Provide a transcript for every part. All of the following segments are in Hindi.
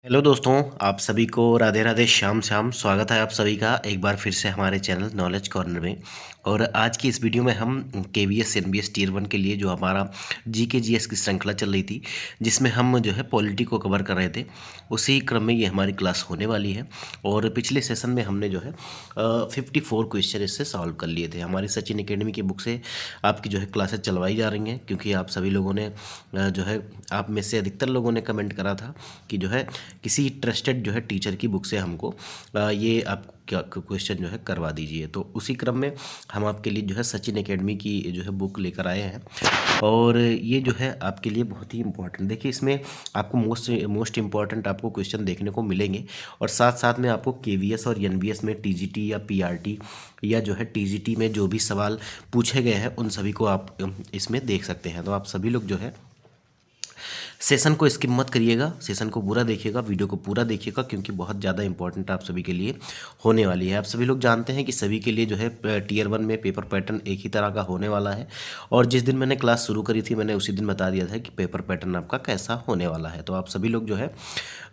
हेलो दोस्तों, आप सभी को राधे राधे श्याम श्याम। स्वागत है आप सभी का एक बार फिर से हमारे चैनल नॉलेज कॉर्नर में। और आज की इस वीडियो में हम केवीएस एनबीएस टियर 1 के लिए जो हमारा जीके जीएस की श्रृंखला चल रही थी, जिसमें हम जो है पॉलिटी को कवर कर रहे थे, उसी क्रम में ये हमारी क्लास होने वाली है। और पिछले सेशन में हमने जो है 54 क्वेश्चन इससे सॉल्व कर लिए थे। हमारी सचिन एकेडमी की बुक से आपकी जो है क्लासेस चलवाई जा रही हैं, क्योंकि आप सभी लोगों ने जो है आप में से अधिकतर लोगों ने कमेंट करा था कि जो है किसी ट्रस्टेड जो है टीचर की बुक से हमको ये आप क्या क्वेश्चन जो है करवा दीजिए। तो उसी क्रम में हम आपके लिए जो है सचिन एकेडमी की जो है बुक लेकर आए हैं। और ये जो है आपके लिए बहुत ही इंपॉर्टेंट, देखिए इसमें आपको मोस्ट इम्पॉर्टेंट आपको क्वेश्चन देखने को मिलेंगे। और साथ साथ में आपको केवीएस और एनबीएस में टीजीटी या पीआरटी या जो है टीजीटी में जो भी सवाल पूछे गए हैं उन सभी को आप इसमें देख सकते हैं। तो आप सभी लोग जो है सेशन को स्किप मत करिएगा, सेशन को पूरा देखिएगा, वीडियो को पूरा देखिएगा, क्योंकि बहुत ज़्यादा इंपॉर्टेंट आप सभी के लिए होने वाली है। आप सभी लोग जानते हैं कि सभी के लिए जो है टियर 1 में पेपर पैटर्न एक ही तरह का होने वाला है। और जिस दिन मैंने क्लास शुरू करी थी मैंने उसी दिन बता दिया था कि पेपर पैटर्न आपका कैसा होने वाला है। तो आप सभी लोग जो है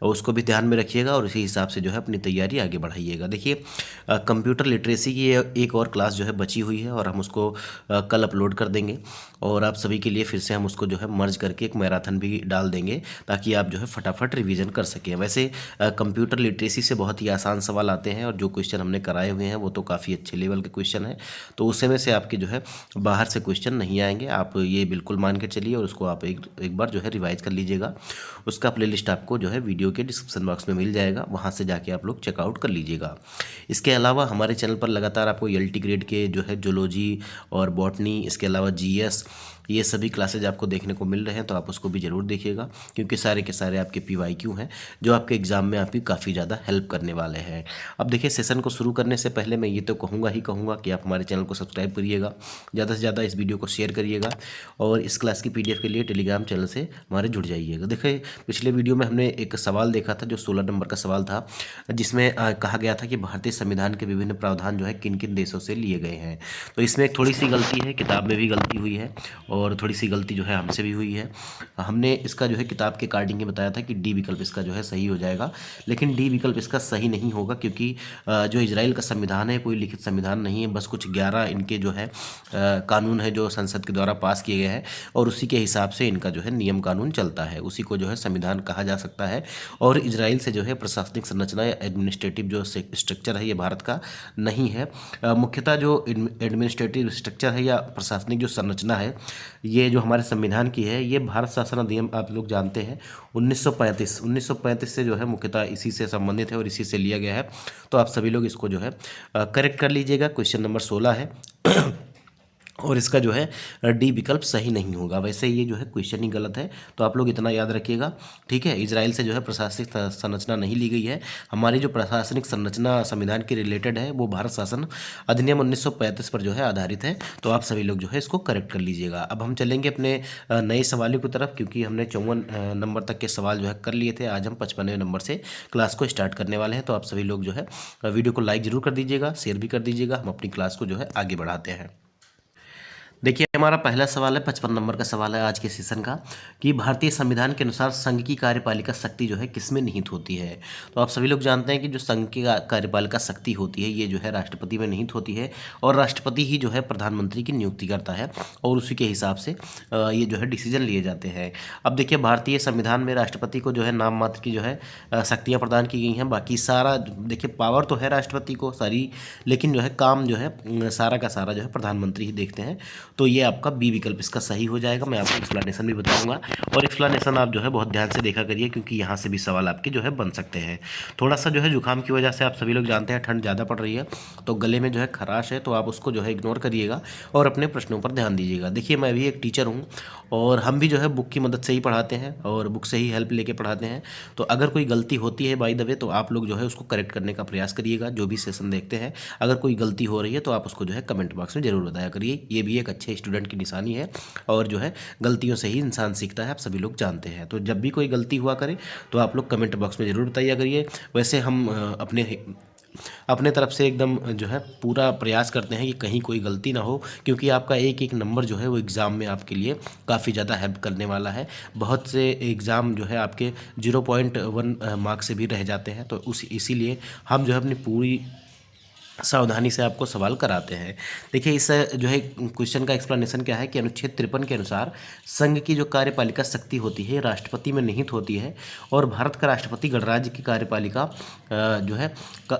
उसको भी ध्यान में रखिएगा और उसी हिसाब से जो है अपनी तैयारी आगे बढ़ाइएगा। देखिए कंप्यूटर लिटरेसी की एक और क्लास जो है बची हुई है और हम उसको कल अपलोड कर देंगे। और आप सभी के लिए फिर से हम उसको जो है मर्ज करके एक मैराथन भी डाल देंगे, ताकि आप जो है फटाफट रिवीजन कर सकें। वैसे कंप्यूटर लिटरेसी से बहुत ही आसान सवाल आते हैं और जो क्वेश्चन हमने कराए हुए हैं वो तो काफ़ी अच्छे लेवल के क्वेश्चन हैं। तो उससे में से आपके जो है बाहर से क्वेश्चन नहीं आएंगे, आप ये बिल्कुल मान के चलिए। और उसको आप एक बार जो है रिवाइज कर लीजिएगा। उसका प्लेलिस्ट आपको जो है वीडियो के डिस्क्रिप्शन बॉक्स में मिल जाएगा, वहाँ से जाके आप लोग चेकआउट कर लीजिएगा। इसके अलावा हमारे चैनल पर लगातार आपको एलटी ग्रेड के जो है जूलॉजी और बॉटनी, इसके अलावा जीएस, ये सभी क्लासेज आपको देखने को मिल रहे हैं। तो आप उसको भी ज़रूर देखिएगा, क्योंकि सारे के सारे आपके पीवाईक्यू हैं जो आपके एग्ज़ाम में आपकी काफ़ी ज़्यादा हेल्प करने वाले हैं। अब देखिए सेशन को शुरू करने से पहले मैं ये तो कहूँगा कि आप हमारे चैनल को सब्सक्राइब करिएगा, ज़्यादा से ज़्यादा इस वीडियो को शेयर करिएगा और इस क्लास की पीडीएफ के लिए टेलीग्राम चैनल से हमारे जुड़ जाइएगा। देखिए पिछले वीडियो में हमने एक सवाल देखा था जो 16 नंबर का सवाल था, जिसमें कहा गया था कि भारतीय संविधान के विभिन्न प्रावधान जो है किन किन देशों से लिए गए हैं। तो इसमें एक थोड़ी सी गलती है, किताब में भी गलती हुई है और थोड़ी सी गलती जो है हमसे भी हुई है। हमने इसका जो है किताब के अकॉर्डिंग ही बताया था कि डी विकल्प इसका जो है सही हो जाएगा, लेकिन डी विकल्प इसका सही नहीं होगा, क्योंकि जो इजराइल का संविधान है कोई लिखित संविधान नहीं है, बस कुछ 11 इनके जो है कानून है जो संसद के द्वारा पास किए गए हैं और उसी के हिसाब से इनका जो है नियम कानून चलता है, उसी को जो है संविधान कहा जा सकता है। और इजराइल से जो है प्रशासनिक संरचना या एडमिनिस्ट्रेटिव जो स्ट्रक्चर है ये भारत का नहीं है। मुख्यतः जो एडमिनिस्ट्रेटिव स्ट्रक्चर है या प्रशासनिक जो संरचना है ये जो हमारे संविधान की है, ये भारत शासन अधिनियम आप लोग जानते हैं 1935 से जो है मुख्यतः इसी से संबंधित है और इसी से लिया गया है। तो आप सभी लोग इसको जो है करेक्ट कर लीजिएगा। क्वेश्चन नंबर 16 है और इसका जो है डी विकल्प सही नहीं होगा। वैसे ये जो है क्वेश्चन ही गलत है, तो आप लोग इतना याद रखिएगा, ठीक है। इजराइल से जो है प्रशासनिक संरचना नहीं ली गई है, हमारी जो प्रशासनिक संरचना संविधान के रिलेटेड है वो भारत शासन अधिनियम 1935 पर जो है आधारित है। तो आप सभी लोग जो है इसको करेक्ट कर लीजिएगा। अब हम चलेंगे अपने नए सवालों की तरफ, क्योंकि हमने 54 नंबर तक के सवाल जो है कर लिए थे। आज हम 55वें नंबर से क्लास को स्टार्ट करने वाले हैं। तो आप सभी लोग जो है वीडियो को लाइक ज़रूर कर दीजिएगा, शेयर भी कर दीजिएगा। हम अपनी क्लास को जो है आगे बढ़ाते हैं। देखिए हमारा पहला सवाल है, 55 नंबर का सवाल है आज के सेशन का, कि भारतीय संविधान के अनुसार संघ की कार्यपालिका शक्ति जो है किसमें निहित होती है। तो आप सभी लोग जानते हैं कि जो संघ की कार्यपालिका शक्ति होती है ये जो है राष्ट्रपति में निहित होती है और राष्ट्रपति ही जो है प्रधानमंत्री की नियुक्ति करता है और उसी के हिसाब से ये जो है डिसीजन लिए जाते हैं। अब देखिए भारतीय संविधान में राष्ट्रपति को जो है नाम मात्र की जो है शक्तियाँ प्रदान की गई हैं। बाकी सारा देखिए पावर तो है राष्ट्रपति को सारी, लेकिन जो है काम जो है सारा का सारा जो है प्रधानमंत्री ही देखते हैं। तो ये आपका बी विकल्प इसका सही हो जाएगा। मैं आपको एक्सप्लेनेशन भी बताऊंगा और एक्सप्लेनेशन आप जो है बहुत ध्यान से देखा करिए, क्योंकि यहाँ से भी सवाल आपके जो है बन सकते हैं। थोड़ा सा जो है जुकाम की वजह से आप सभी लोग जानते हैं ठंड ज़्यादा पड़ रही है, तो गले में जो है खराश है, तो आप उसको जो है इग्नोर करिएगा और अपने प्रश्नों पर ध्यान दीजिएगा। देखिए मैं भी एक टीचर हूँ और हम भी जो है बुक की मदद से ही पढ़ाते हैं और बुक से ही हेल्प लेके पढ़ाते हैं। तो अगर कोई गलती होती है बाय द वे तो आप लोग जो है उसको करेक्ट करने का प्रयास करिएगा। जो भी सेशन देखते हैं अगर कोई गलती हो रही है तो आप उसको जो है कमेंट बॉक्स में ज़रूर बताया करिए। ये भी एक अच्छे स्टूडेंट की निशानी है और जो है गलतियों से ही इंसान सीखता है, आप सभी लोग जानते हैं। तो जब भी कोई गलती हुआ करे तो आप लोग कमेंट बॉक्स में ज़रूर बताइए करिए। वैसे हम अपने अपने तरफ से एकदम जो है पूरा प्रयास करते हैं कि कहीं कोई गलती ना हो, क्योंकि आपका एक एक नंबर जो है वो एग्ज़ाम में आपके लिए काफ़ी ज़्यादा हेल्प करने वाला है। बहुत से एग्ज़ाम जो है आपके 0.1 मार्क्स से भी रह जाते हैं, तो इसीलिए हम जो है अपनी पूरी सावधानी से आपको सवाल कराते हैं। देखिए इस जो है क्वेश्चन का एक्सप्लेनेशन क्या है कि अनुच्छेद 53 के अनुसार संघ की जो कार्यपालिका शक्ति होती है राष्ट्रपति में निहित होती है, और भारत का राष्ट्रपति गणराज्य की कार्यपालिका जो है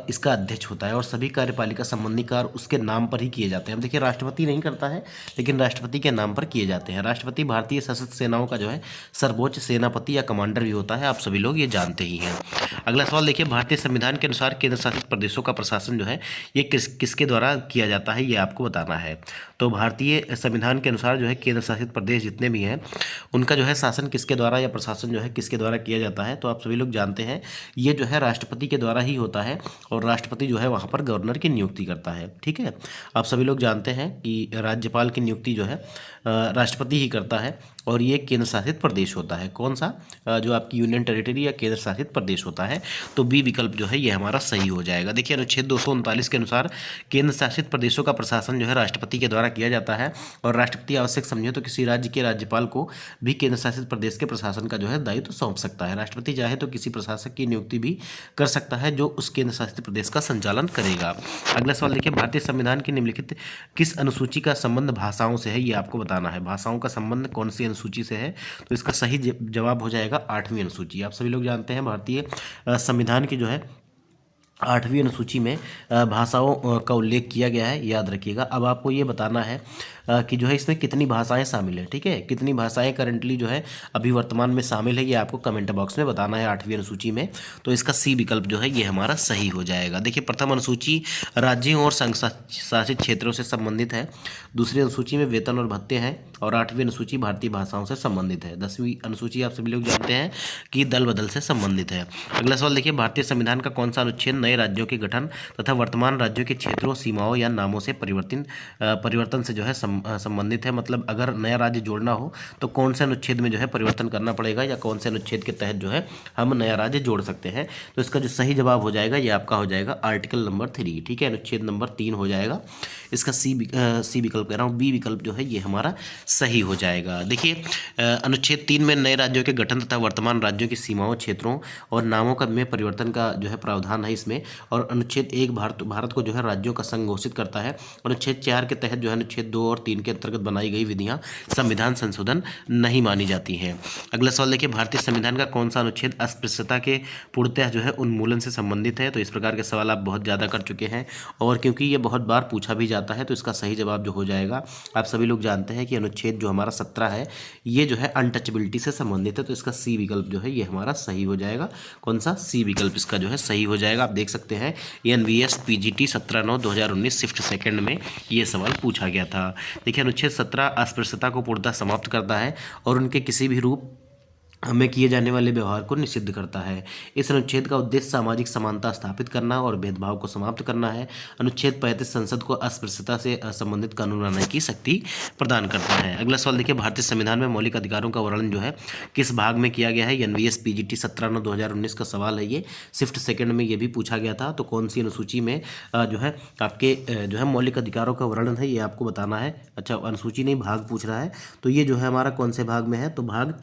इसका अध्यक्ष होता है, और सभी कार्यपालिका संबंधी कार्य उसके नाम पर ही किए जाते हैं। अब देखिए राष्ट्रपति नहीं करता है, लेकिन राष्ट्रपति के नाम पर किए जाते हैं। राष्ट्रपति भारतीय सशस्त्र सेनाओं का जो है सर्वोच्च सेनापति या कमांडर भी होता है, आप सभी लोग ये जानते ही हैं। अगला सवाल देखिए, भारतीय संविधान के अनुसार केंद्र शासित प्रदेशों का प्रशासन जो है ये किसके द्वारा किया जाता है, ये आपको बताना है। तो भारतीय संविधान के अनुसार जो है केंद्र शासित प्रदेश जितने भी हैं उनका जो है शासन किसके द्वारा या प्रशासन जो है किसके द्वारा किया जाता है, तो आप सभी लोग जानते हैं ये जो है राष्ट्रपति के द्वारा ही होता है, और राष्ट्रपति जो है वहाँ पर गवर्नर की नियुक्ति करता है। ठीक है, आप सभी लोग जानते हैं कि राज्यपाल की नियुक्ति जो है राष्ट्रपति ही करता है, और ये केंद्र शासित प्रदेश होता है। कौन सा? जो आपकी यूनियन टेरिटरी या केंद्र शासित प्रदेश होता है। तो बी विकल्प जो है ये हमारा सही हो जाएगा। देखिए अनुच्छेद 239 के अनुसार केंद्र शासित प्रदेशों का प्रशासन जो है राष्ट्रपति के द्वारा किया जाता है, और राष्ट्रपति आवश्यक समझे तो किसी राज्य के राज्यपाल को भी केंद्र शासित प्रदेश के प्रशासन का जो है दायित्व सौंप सकता है। राष्ट्रपति चाहे तो किसी प्रशासक की नियुक्ति भी कर सकता है जो उस केंद्र शासित प्रदेश का संचालन करेगा। अगला सवाल देखिए, भारतीय संविधान की निम्नलिखित किस अनुसूची का संबंध भाषाओं से है, ये आपको बताना है। भाषाओं का संबंध कौन सी अनुसूची से है, तो इसका सही जवाब हो जाएगा 8वीं अनुसूची। आप सभी लोग जानते हैं भारतीय संविधान की जो है 8वीं अनुसूची में भाषाओं का उल्लेख किया गया है, याद रखिएगा। अब आपको ये बताना है कि जो है इसमें कितनी भाषाएं शामिल हैं। ठीक है, कितनी भाषाएं करंटली जो है अभी वर्तमान में शामिल है, ये आपको कमेंट बॉक्स में बताना है 8वीं अनुसूची में। तो इसका सी विकल्प जो है ये हमारा सही हो जाएगा। देखिए प्रथम अनुसूची राज्यों और संघ शासित क्षेत्रों से संबंधित है, दूसरी अनुसूची में वेतन और भत्ते हैं, और 8वीं अनुसूची भारतीय भाषाओं से संबंधित है। 10वीं अनुसूची आप सभी लोग जानते हैं कि दल बदल से संबंधित है। अगला सवाल देखिए, भारतीय संविधान का कौन सा अनुच्छेद नए राज्यों के गठन तथा वर्तमान राज्यों के क्षेत्रों, सीमाओं या नामों से परिवर्तन से जो है संबंधित है। मतलब अगर नया राज्य जोड़ना हो तो कौन से अनुच्छेद में जो है परिवर्तन करना पड़ेगा, या कौन से अनुच्छेद के तहत जो है हम नया राज्य जोड़ सकते हैं। तो इसका जो सही जवाब हो जाएगा ये आपका हो जाएगा आर्टिकल नंबर 3। ठीक है, अनुच्छेद नंबर 3 हो जाएगा। इसका सी विकल्प कह रहा हूँ, बी विकल्प जो है ये हमारा सही हो जाएगा। देखिए अनुच्छेद 3 में नए राज्यों के गठन तथा वर्तमान राज्यों की सीमाओं, क्षेत्रों और नामों का में परिवर्तन का जो है प्रावधान है इसमें। और अनुच्छेद 1 भारत को जो है राज्यों का संघ घोषित करता है। अनुच्छेद 4 के तहत जो है अनुच्छेद 2 और 3 के अंतर्गत बनाई गई विधियां संविधान संशोधन नहीं मानी जाती हैं। अगला सवाल देखिए, भारतीय संविधान का कौन सा अनुच्छेद अस्पृश्यता के पूर्णतः जो है उन्मूलन से संबंधित है। तो इस प्रकार के सवाल आप बहुत ज़्यादा कर चुके हैं, और क्योंकि ये बहुत बार पूछा भी जाता है तो इसका सही जवाब जो हो जाएगा, आप सभी लोग जानते हैं कि अनुच्छेद जो हमारा 17 है ये जो है अनटचेबिलिटी से संबंधित है। तो इसका सी विकल्प जो है ये हमारा सही हो जाएगा। कौन सा? सी विकल्प इसका जो है सही हो जाएगा। आप देख सकते हैं NVS PGT 17/9/2019 शिफ्ट सेकंड में ये सवाल पूछा गया था। देखिए अनुच्छेद 17 अस्पृश्यता को पूर्णतः समाप्त करता है और उनके किसी भी रूप में किए जाने वाले व्यवहार को निषिद्ध करता है। इस अनुच्छेद का उद्देश्य सामाजिक समानता स्थापित करना और भेदभाव को समाप्त करना है। अनुच्छेद 35 संसद को अस्पृश्यता से संबंधित कानून बनाने की शक्ति प्रदान करता है। अगला सवाल देखिए, भारतीय संविधान में मौलिक अधिकारों का वर्णन जो है किस भाग में किया गया है। NVS PGT 17/9/2019 का सवाल है ये, शिफ्ट सेकंड में ये भी पूछा गया था। तो कौन सी अनुसूची में जो है आपके जो है मौलिक अधिकारों का वर्णन है ये आपको बताना है। अच्छा, अनुसूची नहीं भाग पूछ रहा है, तो ये जो है हमारा कौन से भाग में है, तो भाग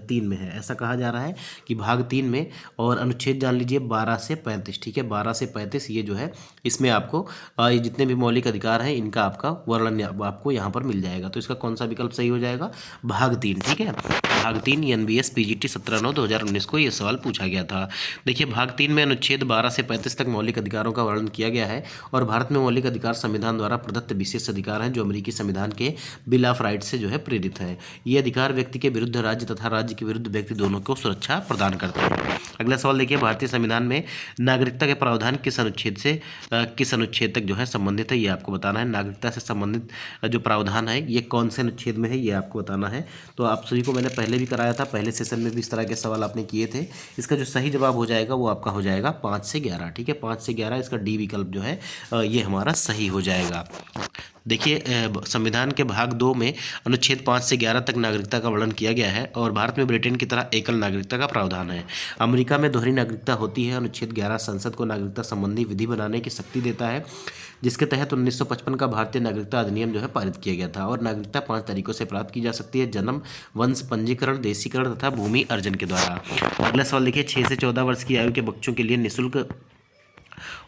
3 में है। ऐसा कहा जा रहा है कि भाग 3 में, और अनुच्छेद जान लीजिए 12 से 35। ठीक है, 12 से 35 ये जो है इसमें आपको ये जितने भी मौलिक अधिकार हैं इनका आपका वर्णन आपको यहाँ पर मिल जाएगा। तो इसका कौन सा विकल्प सही हो जाएगा? भाग 3। ठीक है, भाग 3 NVS PGT 17/9/2019 को ये सवाल पूछा गया था। देखिए भाग 3 में अनुच्छेद 12 से 35 तक मौलिक अधिकारों का वर्णन किया गया है, और भारत में मौलिक अधिकार संविधान द्वारा प्रदत्त विशेष अधिकार हैं जो अमेरिकी संविधान के बिल ऑफ राइट्स से जो है प्रेरित है। ये अधिकार व्यक्ति के विरुद्ध राज्य तथा राज्य के विरुद्ध व्यक्ति दोनों को सुरक्षा प्रदान करते हैं। अगला सवाल देखिए, भारतीय संविधान में नागरिकता के प्रावधान किस अनुच्छेद तक जो है संबंधित है, ये आपको बताना है। नागरिकता से संबंधित जो प्रावधान है ये कौन से अनुच्छेद में है ये आपको बताना है। तो आप सभी को मैंने पहले भी कराया था, पहले सेशन में भी इस तरह के सवाल आपने किए थे। इसका जो सही जवाब हो जाएगा वो आपका हो जाएगा 5 से 11। ठीक है, 5 से 11 इसका डी विकल्प जो है ये हमारा सही हो जाएगा। देखिए संविधान के भाग 2 में अनुच्छेद 5 से 11 तक नागरिकता का वर्णन किया गया है और भारत में ब्रिटेन की तरह एकल नागरिकता का प्रावधान है। अमेरिका में दोहरी नागरिकता होती है। अनुच्छेद 11 संसद को नागरिकता संबंधी विधि बनाने की शक्ति देता है, जिसके तहत 1955 का भारतीय नागरिकता अधिनियम जो है पारित किया गया था। और नागरिकता 5 तरीकों से प्राप्त की जा सकती है: जन्म, वंश पंजीकरण, देशीकरण तथा भूमि अर्जन के द्वारा। अगला सवाल देखिए, 6 से 14 वर्ष की आयु के बच्चों के लिए निःशुल्क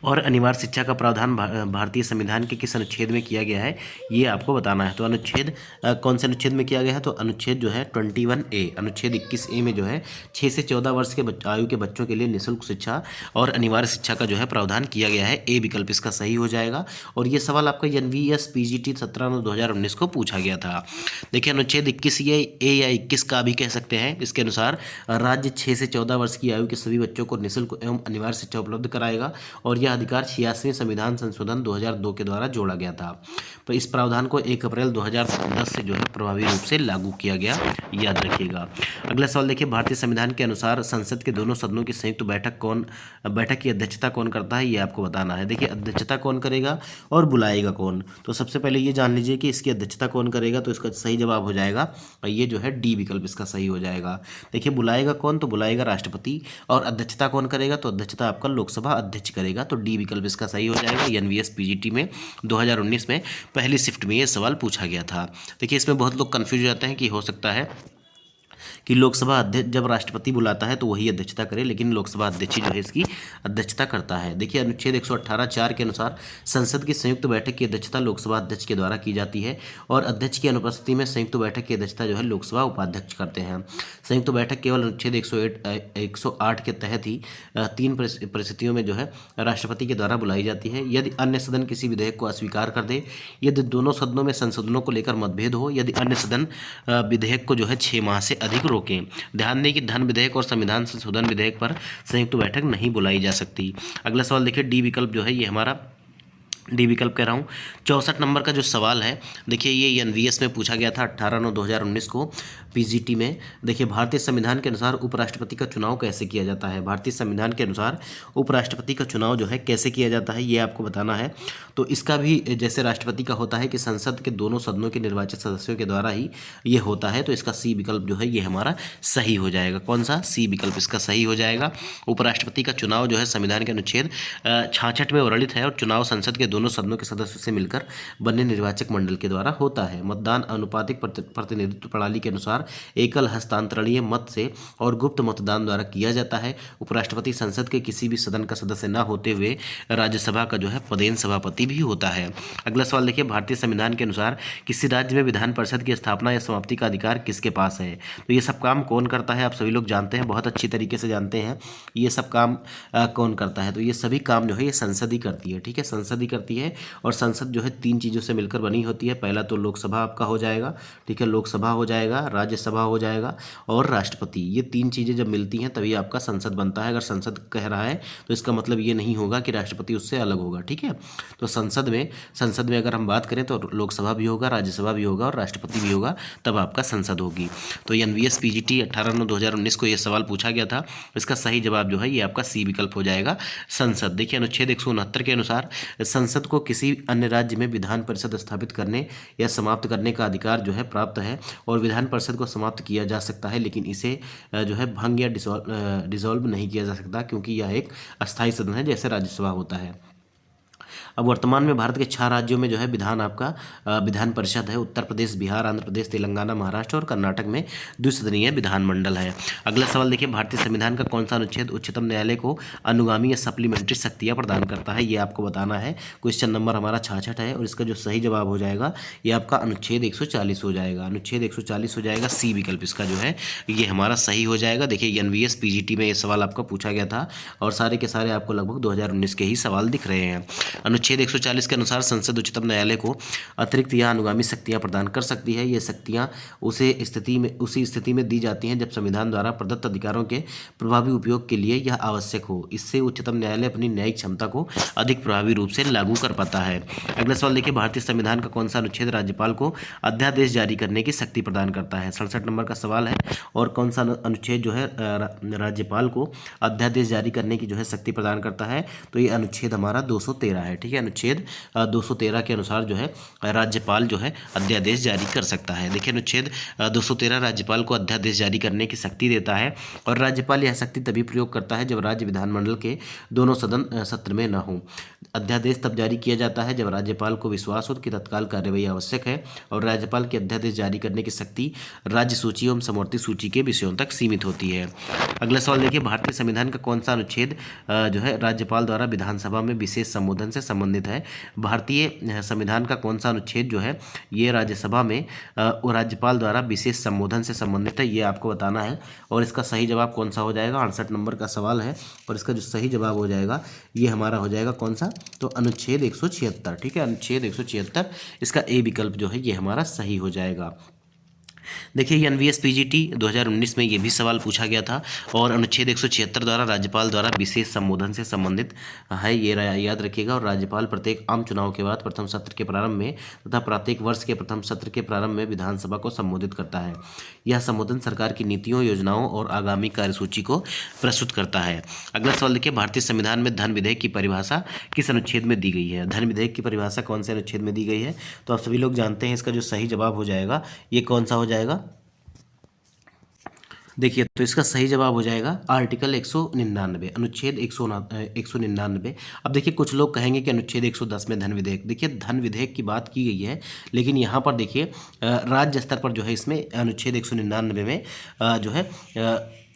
और अनिवार्य शिक्षा का प्रावधान भारतीय संविधान के किस अनुच्छेद में किया गया है, ये आपको बताना है। तो अनुच्छेद कौन से अनुच्छेद में किया गया है? तो अनुच्छेद जो है 21A, अनुच्छेद 21A में जो है 6 से 14 वर्ष के आयु के बच्चों के लिए निःशुल्क शिक्षा और अनिवार्य शिक्षा का जो है प्रावधान किया गया है। ए विकल्प इसका सही हो जाएगा। और ये सवाल आपका NVS PGT 17/9/2019 को पूछा गया था। देखिए अनुच्छेद 21A या 21 का भी कह सकते हैं। इसके अनुसार राज्य 6 से 14 वर्ष की आयु के सभी बच्चों को निःशुल्क एवं अनिवार्य शिक्षा उपलब्ध कराएगा और यह अधिकार 86वें संविधान संशोधन 2002 के द्वारा जोड़ा गया था। तो इस प्रावधान को 1 अप्रैल 2010 से जो है प्रभावी रूप से लागू किया गया, याद रखिएगा। अगला सवाल देखिए, भारतीय संविधान के अनुसार संसद के दोनों सदनों की संयुक्त बैठक की अध्यक्षता कौन करता है, ये आपको बताना है। देखिए अध्यक्षता कौन करेगा और बुलाएगा कौन? तो सबसे पहले ये जान लीजिए कि इसकी अध्यक्षता कौन करेगा। तो इसका सही जवाब हो जाएगा ये जो है डी विकल्प इसका सही हो जाएगा। देखिए बुलाएगा कौन? तो बुलाएगा राष्ट्रपति। और अध्यक्षता कौन करेगा? तो अध्यक्षता आपका लोकसभा अध्यक्ष करेगा। तो डी विकल्प इसका सही हो जाएगा। NVS PGT में 2019 में पहली शिफ्ट में ये सवाल पूछा गया था। देखिए इसमें बहुत लोग कन्फ्यूज हो जाते हैं कि हो सकता है कि लोकसभा अध्यक्ष जब राष्ट्रपति बुलाता है तो वही अध्यक्षता करे, लेकिन लोकसभा अध्यक्ष ही जो है इसकी अध्यक्षता करता है। देखिए अनुच्छेद 118(4) के अनुसार संसद की संयुक्त बैठक की अध्यक्षता लोकसभा अध्यक्ष के द्वारा की जाती है और अध्यक्ष की अनुपस्थिति में संयुक्त बैठक की अध्यक्षता जो है लोकसभा उपाध्यक्ष करते हैं। संयुक्त बैठक केवल अनुच्छेद 108 के तहत ही 3 परिस्थितियों में जो है राष्ट्रपति के द्वारा बुलाई जाती है: यदि अन्य सदन किसी विधेयक को अस्वीकार कर दे, यदि दोनों सदनों में संशोधनों को लेकर मतभेद हो, यदि अन्य सदन विधेयक को जो है 6 माह से अधिक रोकें। ध्यान दें कि धन विधेयक और संविधान संशोधन विधेयक पर संयुक्त बैठक नहीं बुलाई जा सकती। अगला सवाल देखिए, डी विकल्प जो है ये हमारा डी विकल्प कह रहा हूँ। 64 नंबर का जो सवाल है, देखिए ये NVS में पूछा गया था 18/9/2019 को PGT में। देखिए भारतीय संविधान के अनुसार उपराष्ट्रपति का चुनाव कैसे किया जाता है? भारतीय संविधान के अनुसार उपराष्ट्रपति का चुनाव जो है कैसे किया जाता है, ये आपको बताना है। तो इसका भी जैसे राष्ट्रपति का होता है कि संसद के दोनों सदनों के निर्वाचित सदस्यों के द्वारा ही ये होता है। तो इसका सी विकल्प जो है ये हमारा सही हो जाएगा। कौन सा? सी विकल्प इसका सही हो जाएगा। उपराष्ट्रपति का चुनाव जो है संविधान के अनुच्छेद 66 में वर्णित है और चुनाव संसद के दोनों सदनों के सदस्यों से मिलकर बने निर्वाचक मंडल के द्वारा होता है। मतदान अनुपातिक प्रतिनिधित्व प्रणाली के अनुसार एकल हस्तांतरणीय मत से और गुप्त मतदान द्वारा किया जाता है। उपराष्ट्रपति संसद के किसी भी सदन का सदस्य न होते हुए राज्यसभा का जो है पदेन सभापति भी होता है। अगला सवाल देखिए, भारतीय संविधान के अनुसार किसी राज्य में विधान परिषद की स्थापना या समाप्ति का अधिकार किसके पास है? तो ये सब काम कौन करता है? आप सभी लोग जानते हैं, बहुत अच्छी तरीके से जानते हैं ये सब काम कौन करता है। तो ये सभी काम जो है ये संसद ही करती है। ठीक है, संसद ही करती है। और संसद जो है 3 चीज़ों से मिलकर बनी होती है। पहला तो लोकसभा आपका हो जाएगा, ठीक है, लोकसभा हो जाएगा, राज्यसभा हो जाएगा और राष्ट्रपति। ये 3 चीज़ें जब मिलती हैं तभी आपका संसद बनता है। अगर संसद कह रहा है तो इसका मतलब ये नहीं होगा कि राष्ट्रपति उससे अलग होगा। ठीक है, तो संसद में अगर हम बात करें तो लोकसभा भी होगा, राज्यसभा भी होगा और राष्ट्रपति भी होगा, तब आपका संसद होगी। तो NVS PGT 18/9/2019 को यह सवाल पूछा गया था। इसका सही जवाब जो है ये आपका सी विकल्प हो जाएगा, संसद। देखिए अनुच्छेद 169 के अनुसार संसद को किसी अन्य राज्य में विधान परिषद स्थापित करने या समाप्त करने का अधिकार जो है प्राप्त है और विधान परिषद को समाप्त किया जा सकता है, लेकिन इसे जो है भंग या डिसॉल्व नहीं किया जा सकता, क्योंकि यह एक अस्थायी सदन है जैसे राज्यसभा होता है। अब वर्तमान में भारत के 6 राज्यों में जो है विधान परिषद है। उत्तर प्रदेश, बिहार, आंध्र प्रदेश, तेलंगाना, महाराष्ट्र और कर्नाटक में द्विसदनीय विधानमंडल है। अगला सवाल देखिए, भारतीय संविधान का कौन सा अनुच्छेद उच्चतम न्यायालय को अनुगामी या सप्लीमेंट्री शक्तियाँ प्रदान करता है, ये आपको बताना है। क्वेश्चन नंबर हमारा 66 है और इसका जो सही जवाब हो जाएगा ये आपका अनुच्छेद 140 हो जाएगा। अनुच्छेद 140 हो जाएगा, सी विकल्प इसका जो है ये हमारा सही हो जाएगा। देखिए NVS PGT में ये सवाल आपका पूछा गया था और सारे के सारे आपको लगभग 2019 के ही सवाल दिख रहे हैं। अनुच्छेद 140 के अनुसार संसद उच्चतम न्यायालय को अतिरिक्त या अनुगामी शक्तियां प्रदान कर सकती है। ये शक्तियां उसी स्थिति में दी जाती हैं जब संविधान द्वारा प्रदत्त अधिकारों के प्रभावी उपयोग के लिए यह आवश्यक हो। इससे उच्चतम न्यायालय अपनी न्यायिक क्षमता को अधिक प्रभावी रूप से लागू कर पाता है। अगला सवाल देखिए, भारतीय संविधान का कौन सा अनुच्छेद राज्यपाल को अध्यादेश जारी करने की शक्ति प्रदान करता है? 67 नंबर का सवाल है। और कौन सा अनुच्छेद जो है राज्यपाल को अध्यादेश जारी करने की जो है शक्ति प्रदान करता है? तो ये अनुच्छेद हमारा 213 है। ठीक ठीक है। अनुच्छेद 213 के अनुसार जो है राज्यपाल जो है अध्यादेश जारी कर सकता है। देखिए अनुच्छेद 213 राज्यपाल को अध्यादेश जारी करने की शक्ति देता है और राज्यपाल यह शक्ति तभी प्रयोग करता है जब राज्य विधानमंडल के दोनों सदन सत्र में न हो। अध्यादेश तब जारी किया जाता है जब राज्यपाल को विश्वास हो कि तत्काल कार्यवाही आवश्यक है और राज्यपाल के अध्यादेश जारी करने की शक्ति राज्य सूची एवं समवर्ती सूची के विषयों तक सीमित होती है। अगला सवाल देखिए, भारतीय संविधान का कौन सा अनुच्छेद जो है राज्यपाल द्वारा विधानसभा में विशेष संबोधन से संबंधित है। भारतीय संविधान का कौन सा अनुच्छेद जो है ये राज्यसभा में राज्यपाल द्वारा विशेष संबोधन से संबंधित है, ये आपको बताना है। और इसका सही जवाब कौन सा हो जाएगा, 68 नंबर का सवाल है और इसका जो सही जवाब हो जाएगा ये हमारा हो जाएगा कौन सा, तो अनुच्छेद 176। ठीक है, अनुच्छेद 176 इसका ए विकल्प जो है ये हमारा सही हो जाएगा। देखिए एनवीएस पीजीटी 2019 में ये भी सवाल पूछा गया था और अनुच्छेद 176 द्वारा राज्यपाल द्वारा विशेष संबोधन से संबंधित है, ये याद रखिएगा। और राज्यपाल प्रत्येक आम चुनाव के बाद प्रथम सत्र के प्रारंभ में तथा प्रत्येक वर्ष के प्रथम सत्र के प्रारंभ में विधानसभा को संबोधित करता है। यह संबोधन सरकार की नीतियों, योजनाओं और आगामी कार्यसूची को प्रस्तुत करता है। अगला सवाल देखिए, भारतीय संविधान में धन विधेयक की परिभाषा किस अनुच्छेद में दी गई है। धन विधेयक की परिभाषा कौन से अनुच्छेद में दी गई है, तो आप सभी लोग जानते हैं इसका जो सही जवाब हो जाएगा ये कौन सा हो जाएगा। देखिए तो इसका सही जवाब हो जाएगा आर्टिकल 199, अनुच्छेद 199। अब देखिए कुछ लोग कहेंगे कि अनुच्छेद 110 में धन विधेयक, देखिए धन विधेयक की बात की गई है लेकिन यहाँ पर देखिए राज्य स्तर पर जो है इसमें अनुच्छेद 199 में जो है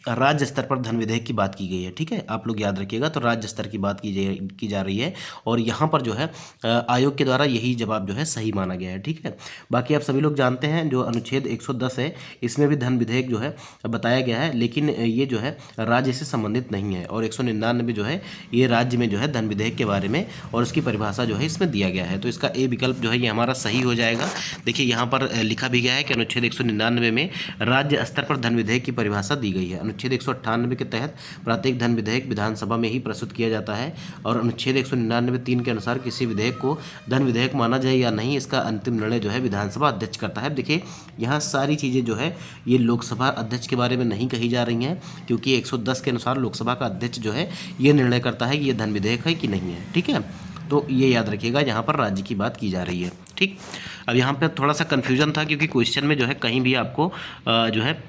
राज्य स्तर पर धन विधेयक की बात की गई है। ठीक है, आप लोग याद रखिएगा, तो राज्य स्तर की बात की जा रही है और यहाँ पर जो है आयोग के द्वारा यही जवाब जो है सही माना गया है। ठीक है, बाकी आप सभी लोग जानते हैं जो अनुच्छेद 110 है इसमें भी धन विधेयक जो है बताया गया है लेकिन ये जो है राज्य से संबंधित नहीं है और 199 जो है ये राज्य में जो है धन विधेयक के बारे में और उसकी परिभाषा जो है इसमें दिया गया है। तो इसका ए विकल्प जो है ये हमारा सही हो जाएगा। देखिए यहाँ पर लिखा भी गया है कि अनुच्छेद 199 में राज्य स्तर पर धन विधेयक की परिभाषा दी गई है। अनुच्छेद 198 के तहत प्रत्येक धन विधेयक विधानसभा में ही प्रस्तुत किया जाता है और अनुच्छेद 199(3) के अनुसार किसी विधेयक को धन विधेयक माना जाए या नहीं इसका अंतिम निर्णय जो है विधानसभा अध्यक्ष करता है। देखिए यहाँ सारी चीज़ें जो है ये लोकसभा अध्यक्ष के बारे में नहीं कही जा रही हैं क्योंकि 110 के अनुसार लोकसभा का अध्यक्ष जो है ये निर्णय करता है कि ये धन विधेयक है कि नहीं है। ठीक है, तो ये याद रखिएगा, यहाँ पर राज्य की बात की जा रही है। ठीक, अब यहाँ पर थोड़ा सा कन्फ्यूजन था क्योंकि क्वेश्चन में जो है कहीं भी आपको जो है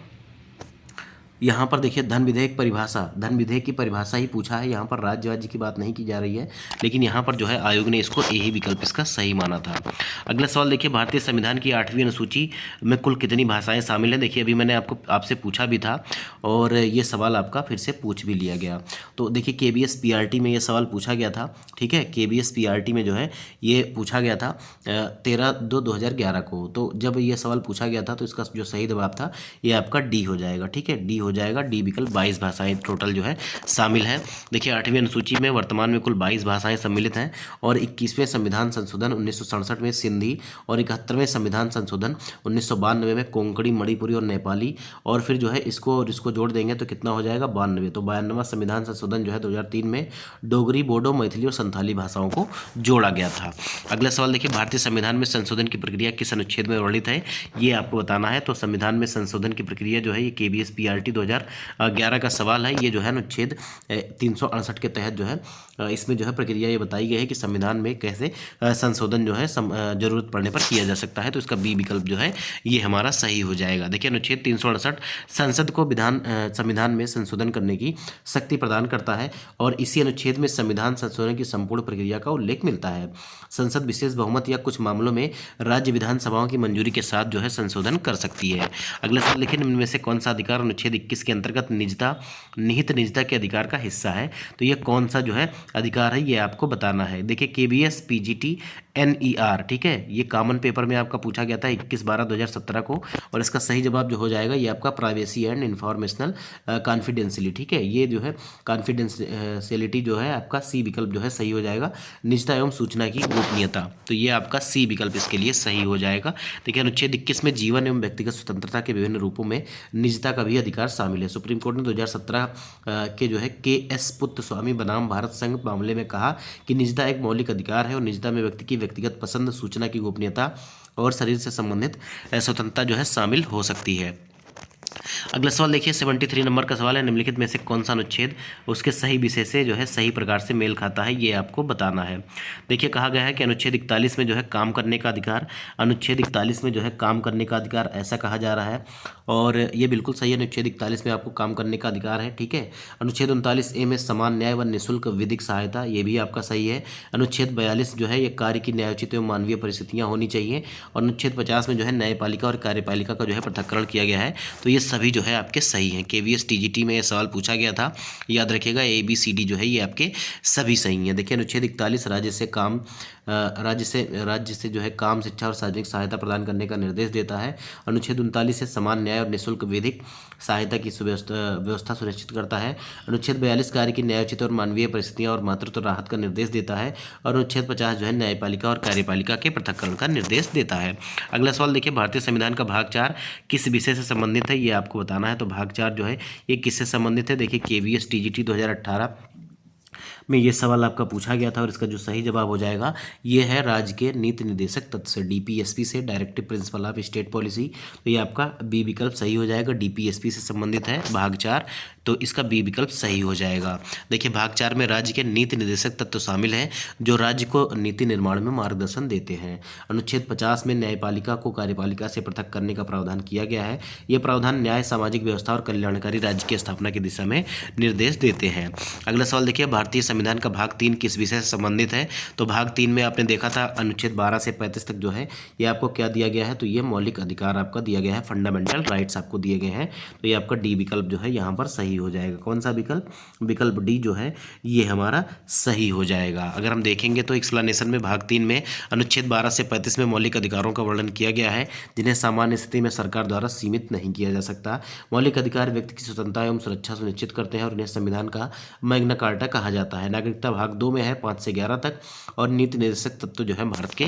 यहाँ पर देखिए धन विधेयक परिभाषा, धन विधेयक की परिभाषा ही पूछा है, यहाँ पर राज्य की बात नहीं की जा रही है लेकिन यहाँ पर जो है आयोग ने इसको यही विकल्प इसका सही माना था। अगला सवाल देखिए, भारतीय संविधान की 8वीं अनुसूची में कुल कितनी भाषाएं शामिल हैं। देखिए अभी मैंने आपसे पूछा भी था और ये सवाल आपका फिर से पूछ भी लिया गया। तो देखिए KBS PRT में ये सवाल पूछा गया था। ठीक है, KBS PRT में जो है ये पूछा गया था 13/2/2011 को। तो जब ये सवाल पूछा गया था तो इसका जो सही जवाब था ये आपका डी हो जाएगा। ठीक है, डी हो जाएगा, डी विकल्प। 22 भाषाएं टोटल जो है शामिल है। देखिए 8वीं अनुसूची में वर्तमान में कुल 22 भाषाएं सम्मिलित हैं और 21वें संविधान संशोधन 1967 में सिंधी और 71वें संविधान संशोधन 1992 में कोंकणी, मणिपुरी और नेपाली और फिर जो है इसको जोड़ देंगे तो कितना हो जाएगा 92। तो 92वां संविधान संशोधन जो है 2003 में डोगरी, बोडो, मैथिली और संथाली भाषाओं को जोड़ा गया था। अगला सवाल देखिए, भारतीय संविधान में संशोधन की प्रक्रिया किस अनुच्छेद में वर्णित है, ये आपको बताना है। तो संविधान में संशोधन की प्रक्रिया जो है ये KBS PRT 2011 का सवाल है। ये जो है अनुच्छेद 368 के तहत जो है इसमें जो है प्रक्रिया ये बताई गई है कि संविधान में कैसे संशोधन जो है जरूरत पड़ने पर किया जा सकता है। तो इसका बी विकल्प जो है ये हमारा सही हो जाएगा। देखिए अनुच्छेद 368 संसद को संविधान में संशोधन करने की शक्ति प्रदान करता है और इसी अनुच्छेद में संविधान संशोधन की संपूर्ण प्रक्रिया का उल्लेख मिलता है। संसद विशेष बहुमत या कुछ मामलों में राज्य विधानसभाओं की मंजूरी के साथ जो है संशोधन कर सकती है। अगला सवाल देखिए, इनमें से कौन सा अधिकार अनुच्छेद 21 के अंतर्गत निहित निजता के अधिकार का हिस्सा है। तो ये कौन सा जो है अधिकार है ये आपको बताना है। देखिए KBS PGT NER, ठीक है, ये कॉमन पेपर में आपका पूछा गया था 21/12/2017 को और इसका सही जवाब जो हो जाएगा ये आपका प्राइवेसी एंड इंफॉर्मेशनल कॉन्फिडेंशियलिटी। ठीक है, ये जो है कॉन्फिडेंशियलिटी जो है आपका सी विकल्प जो है सही हो जाएगा, निजता एवं सूचना की गोपनीयता। तो ये आपका सी विकल्प इसके लिए सही हो जाएगा। देखिए अनुच्छेद 21 में जीवन एवं व्यक्तिगत स्वतंत्रता के विभिन्न रूपों में निजता का भी अधिकार शामिल है। सुप्रीम कोर्ट ने 2017 के जो है KS पुत्तस्वामी बनाम भारत संघ मामले में कहा कि निजता एक मौलिक अधिकार है और निजता में व्यक्ति की व्यक्तिगत पसंद, सूचना की गोपनीयता और शरीर से संबंधित स्वतंत्रता जो है शामिल हो सकती है। अगला सवाल देखिए 73 नंबर का सवाल है, निम्नलिखित में से कौन सा अनुच्छेद उसके सही विषय से जो है सही प्रकार से मेल खाता है, ये आपको बताना है। देखिए कहा गया है कि अनुच्छेद 41 में जो है काम करने का अधिकार, अनुच्छेद 41 में जो है काम करने का अधिकार ऐसा कहा जा रहा है, और ये बिल्कुल सही है। अनुच्छेद 41 में आपको काम करने का अधिकार है, ठीक है। अनुच्छेद 39A में समान न्याय व निःशुल्क विधिक सहायता, ये भी आपका सही है। अनुच्छेद 42 जो है ये कार्य की न्यायोचित एवं मानवीय परिस्थितियाँ होनी चाहिए, और अनुच्छेद 50 में जो है न्यायपालिका और कार्यपालिका का जो है पृथक्करण किया गया है। तो ये सभी जो है आपके सही हैं। KVS TGT में ये सवाल पूछा गया था, याद रखिएगा। ABCD जो है ये आपके सभी सही हैं। देखिए अनुच्छेद 41 राज्य से जो है काम, शिक्षा और सार्वजनिक सहायता प्रदान करने का निर्देश देता है। अनुच्छेद 39 से समान न्याय और निःशुल्क विधिक सहायता की व्यवस्था सुनिश्चित करता है। अनुच्छेद 42 कार्य की न्यायोचित और मानवीय परिस्थितियां और मातृत्व राहत का निर्देश देता है, और अनुच्छेद 50 जो है न्यायपालिका और कार्यपालिका के पृथक्करण का निर्देश देता है। अगला सवाल देखिए, भारतीय संविधान का भाग 4 किस विषय से संबंधित है, ये आपको बताना है। तो भाग 4 जो है ये किससे संबंधित है, देखिए KVS TGT 2018 में ये सवाल आपका पूछा गया था, और इसका जो सही जवाब हो जाएगा ये है राज्य के नीति निर्देशक तत्व से, DPSP से, directive principle of state policy. तो ये आपका बी विकल्प सही हो जाएगा। DPSP से संबंधित है भाग 4, तो इसका बी विकल्प सही हो जाएगा। देखिए भाग 4 में राज्य के नीति निर्देशक तत्व शामिल हैं जो राज्य को नीति निर्माण में मार्गदर्शन देते हैं। अनुच्छेद 50 में न्यायपालिका को कार्यपालिका से पृथक करने का प्रावधान किया गया है। यह प्रावधान न्याय, सामाजिक व्यवस्था और कल्याणकारी राज्य की स्थापना की दिशा में निर्देश देते हैं। अगला सवाल देखिए, भारतीय संविधान का भाग 3 किस विषय से संबंधित है। तो भाग 3 में आपने देखा था अनुच्छेद 12 से 35 तक जो है ये आपको क्या दिया गया है, तो ये मौलिक अधिकार आपका दिया गया है, फंडामेंटल राइट्स आपको दिए गए हैं। तो ये आपका डी विकल्प जो है यहाँ पर सही हो जाएगा। कौन सा विकल्प, विकल्प डी जो है ये हमारा सही हो जाएगा। अगर हम देखेंगे तो एक्सप्लेनेशन में भाग 3 में अनुच्छेद 12 से 35 में मौलिक अधिकारों का वर्णन किया गया है जिन्हें सामान्य स्थिति में सरकार द्वारा सीमित नहीं किया जा सकता। मौलिक अधिकार व्यक्ति की स्वतंत्रता एवं सुरक्षा सुनिश्चित करते हैं और इन्हें संविधान का मैग्ना कार्टा कहा जाता है। नागरिकता भाग 2 में है 5 से 11 तक, और नीति निर्देशक तत्व जो है भारत के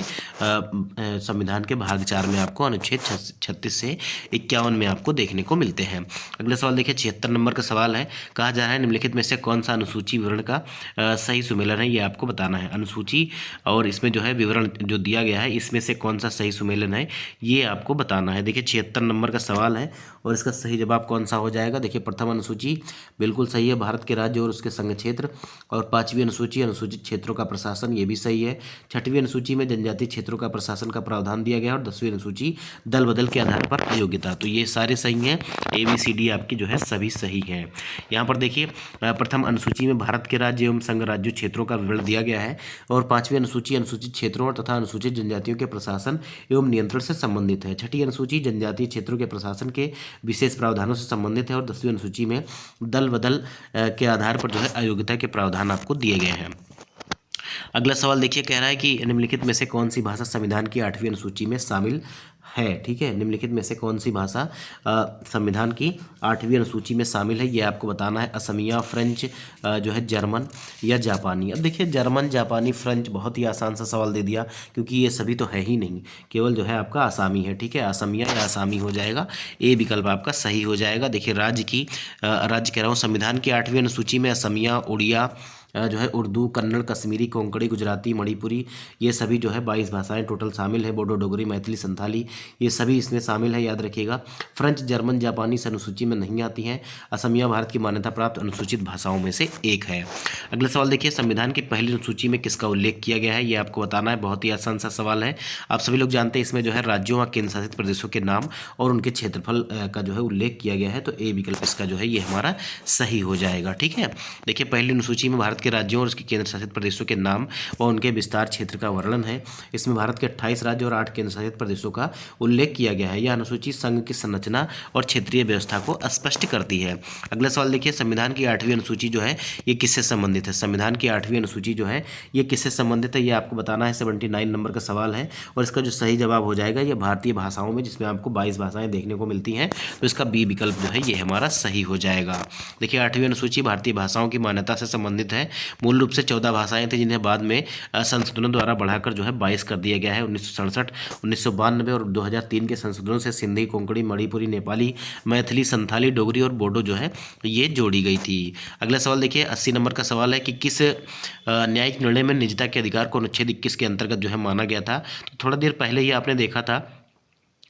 संविधान के भाग 4 में आपको अनुच्छेद 36 से 51 में आपको देखने को मिलते हैं। अगला सवाल देखिए 76 नंबर का सवाल है, कहा जा रहा है निम्नलिखित में से कौन सा अनुसूची विवरण का सही सुमेलन है, ये आपको बताना है। अनुसूची और इसमें जो है विवरण जो दिया गया है इसमें से कौन सा सही सुमेलन है ये आपको बताना है। देखिए 76 नंबर का सवाल है और इसका सही जवाब कौन सा हो जाएगा। देखिए प्रथम अनुसूची बिल्कुल सही है, भारत के राज्य और उसके संघ क्षेत्र, और 5वीं अनुसूची अनुसूचित क्षेत्रों का प्रशासन, ये भी सही है। 6वीं अनुसूची में जनजातीय क्षेत्रों का प्रशासन का प्रावधान दिया गया, और 10वीं अनुसूची दल बदल के आधार पर अयोग्यता। तो ये सारे सही हैं, ABCD आपकी जो है सभी सही हैं। यहाँ पर देखिए प्रथम अनुसूची में भारत के राज्य एवं संघ राज्यों क्षेत्रों का विवरण दिया गया है, और 5वीं अनुसूची अनुसूचित क्षेत्रों तथा अनुसूचित जनजातियों के प्रशासन एवं नियंत्रण से संबंधित है। 6ठी अनुसूची जनजातीय क्षेत्रों के प्रशासन के विशेष प्रावधानों से संबंधित है, और 10वीं अनुसूची में दल बदल के आधार पर जो है अयोग्यता के प्रावधान आपको दिए गए हैं। अगला सवाल देखिए, कह रहा है कि निम्नलिखित में से कौन सी भाषा संविधान की 8वीं अनुसूची में शामिल है। ठीक है, निम्नलिखित में से कौन सी भाषा संविधान की 8वीं अनुसूची में शामिल है, ये आपको बताना है। असमिया, फ्रेंच, जो है जर्मन या जापानी। अब देखिए जर्मन, जापानी, फ्रेंच बहुत ही आसान सा सवाल दे दिया, क्योंकि ये सभी तो है ही नहीं, केवल जो है आपका आसामी है। ठीक है, असमिया या आसामी हो जाएगा, ए विकल्प आपका सही हो जाएगा। देखिए राज्य कह रहा हूँ संविधान की 8वीं अनुसूची में असमिया, उड़िया, जो है उर्दू, कन्नड़, कश्मीरी, कोंकणी, गुजराती, मणिपुरी, ये सभी जो है 22 भाषाएं टोटल शामिल है। बोडो, डोगरी, मैथिली, संथाली, ये सभी इसमें शामिल है, याद रखिएगा। फ्रेंच, जर्मन, जापानी इस अनुसूची में नहीं आती हैं। असमिया भारत की मान्यता प्राप्त अनुसूचित भाषाओं में से एक है। अगला सवाल देखिए, संविधान की पहली अनुसूची में किसका उल्लेख किया गया है, ये आपको बताना है। बहुत ही आसान सा सवाल है, आप सभी लोग जानते हैं। इसमें जो है राज्यों और केंद्र शासित प्रदेशों के नाम और उनके क्षेत्रफल का जो है उल्लेख किया गया है, तो ए विकल्प इसका जो है ये हमारा सही हो जाएगा। ठीक है, देखिए पहली अनुसूची में भारत के राज्यों और उसके केंद्र शासित प्रदेशों के नाम व उनके विस्तार क्षेत्र का वर्णन है। इसमें भारत के 28 राज्य और 8 केंद्र शासित प्रदेशों का उल्लेख किया गया है। यह अनुसूची संघ की संरचना और क्षेत्रीय व्यवस्था को स्पष्ट करती है। अगला सवाल देखिए, संविधान की 8वीं अनुसूची जो है ये किससे संबंधित है। संविधान की 8वीं अनुसूची जो है ये किससे संबंधित है, ये आपको बताना है। 79 नंबर का सवाल है, और इसका जो सही जवाब हो जाएगा ये भारतीय भाषाओं में, जिसमें आपको 22 भाषाएं देखने को मिलती हैं, तो इसका बी विकल्प जो है ये हमारा सही हो जाएगा। देखिए 8वीं अनुसूची भारतीय भाषाओं की मान्यता से संबंधित है। मूल रूप से 14 भाषाएं थी, जिन्हें बाद में संशोधनों द्वारा बढ़ाकर जो है 22 कर दिया गया है। 1967, 1992 और 2003 के संशोधनों से सिंधी, कोंकणी, मणिपुरी, नेपाली, मैथिली, संथाली, डोगरी और बोडो जो है ये जोड़ी गई थी। अगला सवाल देखिए 80 नंबर का सवाल है कि किस न्यायिक निर्णय में निजता के अधिकार को अनुच्छेद 21 के अंतर्गत जो है माना गया था। तो थोड़ा देर पहले ही आपने देखा था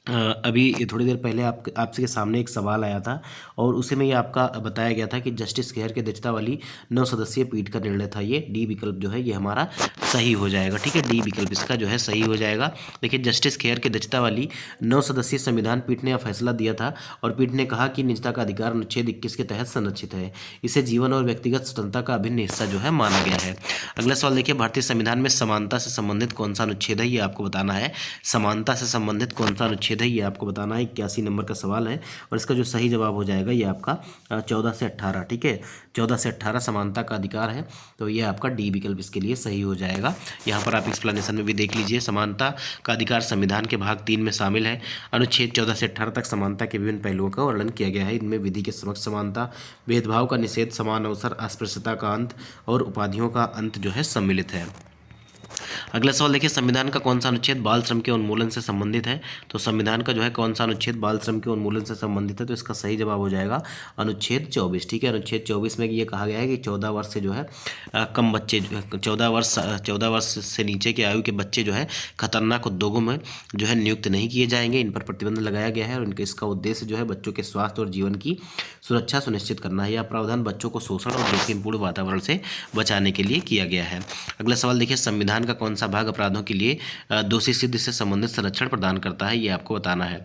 अभी ये थोड़ी देर पहले आपके सामने एक सवाल आया था और उसी में ये आपका बताया गया था कि जस्टिस खेर की अध्यक्षता वाली 9 सदस्यीय पीठ का निर्णय था। ये डी विकल्प जो है ये हमारा सही हो जाएगा। ठीक है, डी विकल्प इसका जो है सही हो जाएगा। देखिए, जस्टिस खेर की अध्यक्षता वाली 9 सदस्यीय संविधान पीठ ने यह फैसला दिया था और पीठ ने कहा कि निजता का अधिकार अनुच्छेद 21 के तहत संरक्षित है। इसे जीवन और व्यक्तिगत स्वतंत्रता का अभिन्न हिस्सा जो है माना गया है। अगला सवाल देखिए, भारतीय संविधान में समानता से संबंधित कौन सा अनुच्छेद है, ये आपको बताना है। समानता से संबंधित कौन सा अनुच्छेद है ये आपको बताना है। 81 नंबर का सवाल है और इसका जो सही जवाब हो जाएगा ये आपका 14 से 18। ठीक है, 14 से 18 समानता का अधिकार है, तो ये आपका डी विकल्प इसके लिए सही हो जाएगा। यहाँ पर आप एक्सप्लेनेशन में भी देख लीजिए, समानता का अधिकार संविधान के भाग 3 में शामिल है। अनुच्छेद 14 से 18 तक समानता के विभिन्न पहलुओं का वर्णन किया गया है। इनमें विधि के समक्ष समानता, भेदभाव का निषेध, समान अवसर, अस्पृश्यता का अंत और उपाधियों का अंत जो है सम्मिलित है। अगला सवाल देखिए, संविधान का कौन सा अनुच्छेद बाल श्रम के उन्मूलन से संबंधित है। तो संविधान का जो है कौन सा अनुच्छेद बाल श्रम के उन्मूलन से संबंधित है, तो इसका सही जवाब हो जाएगा अनुच्छेद 24। ठीक है, अनुच्छेद 24 में ये कहा गया है कि 14 वर्ष से जो है कम बच्चे, 14 वर्ष से नीचे के आयु के बच्चे जो है खतरनाक उद्योगों में जो है नियुक्त नहीं किए जाएंगे। इन पर प्रतिबंध लगाया गया है और इनके इसका उद्देश्य जो है बच्चों के स्वास्थ्य और जीवन की सुरक्षा सुनिश्चित करना है। यह प्रावधान बच्चों को शोषण और जोखिमपूर्ण वातावरण से बचाने के लिए किया गया है। अगला सवाल देखिए, संविधान का कौन सा भाग अपराधों के लिए दोषी सिद्धि से संबंधित संरक्षण प्रदान करता है, ये आपको बताना है।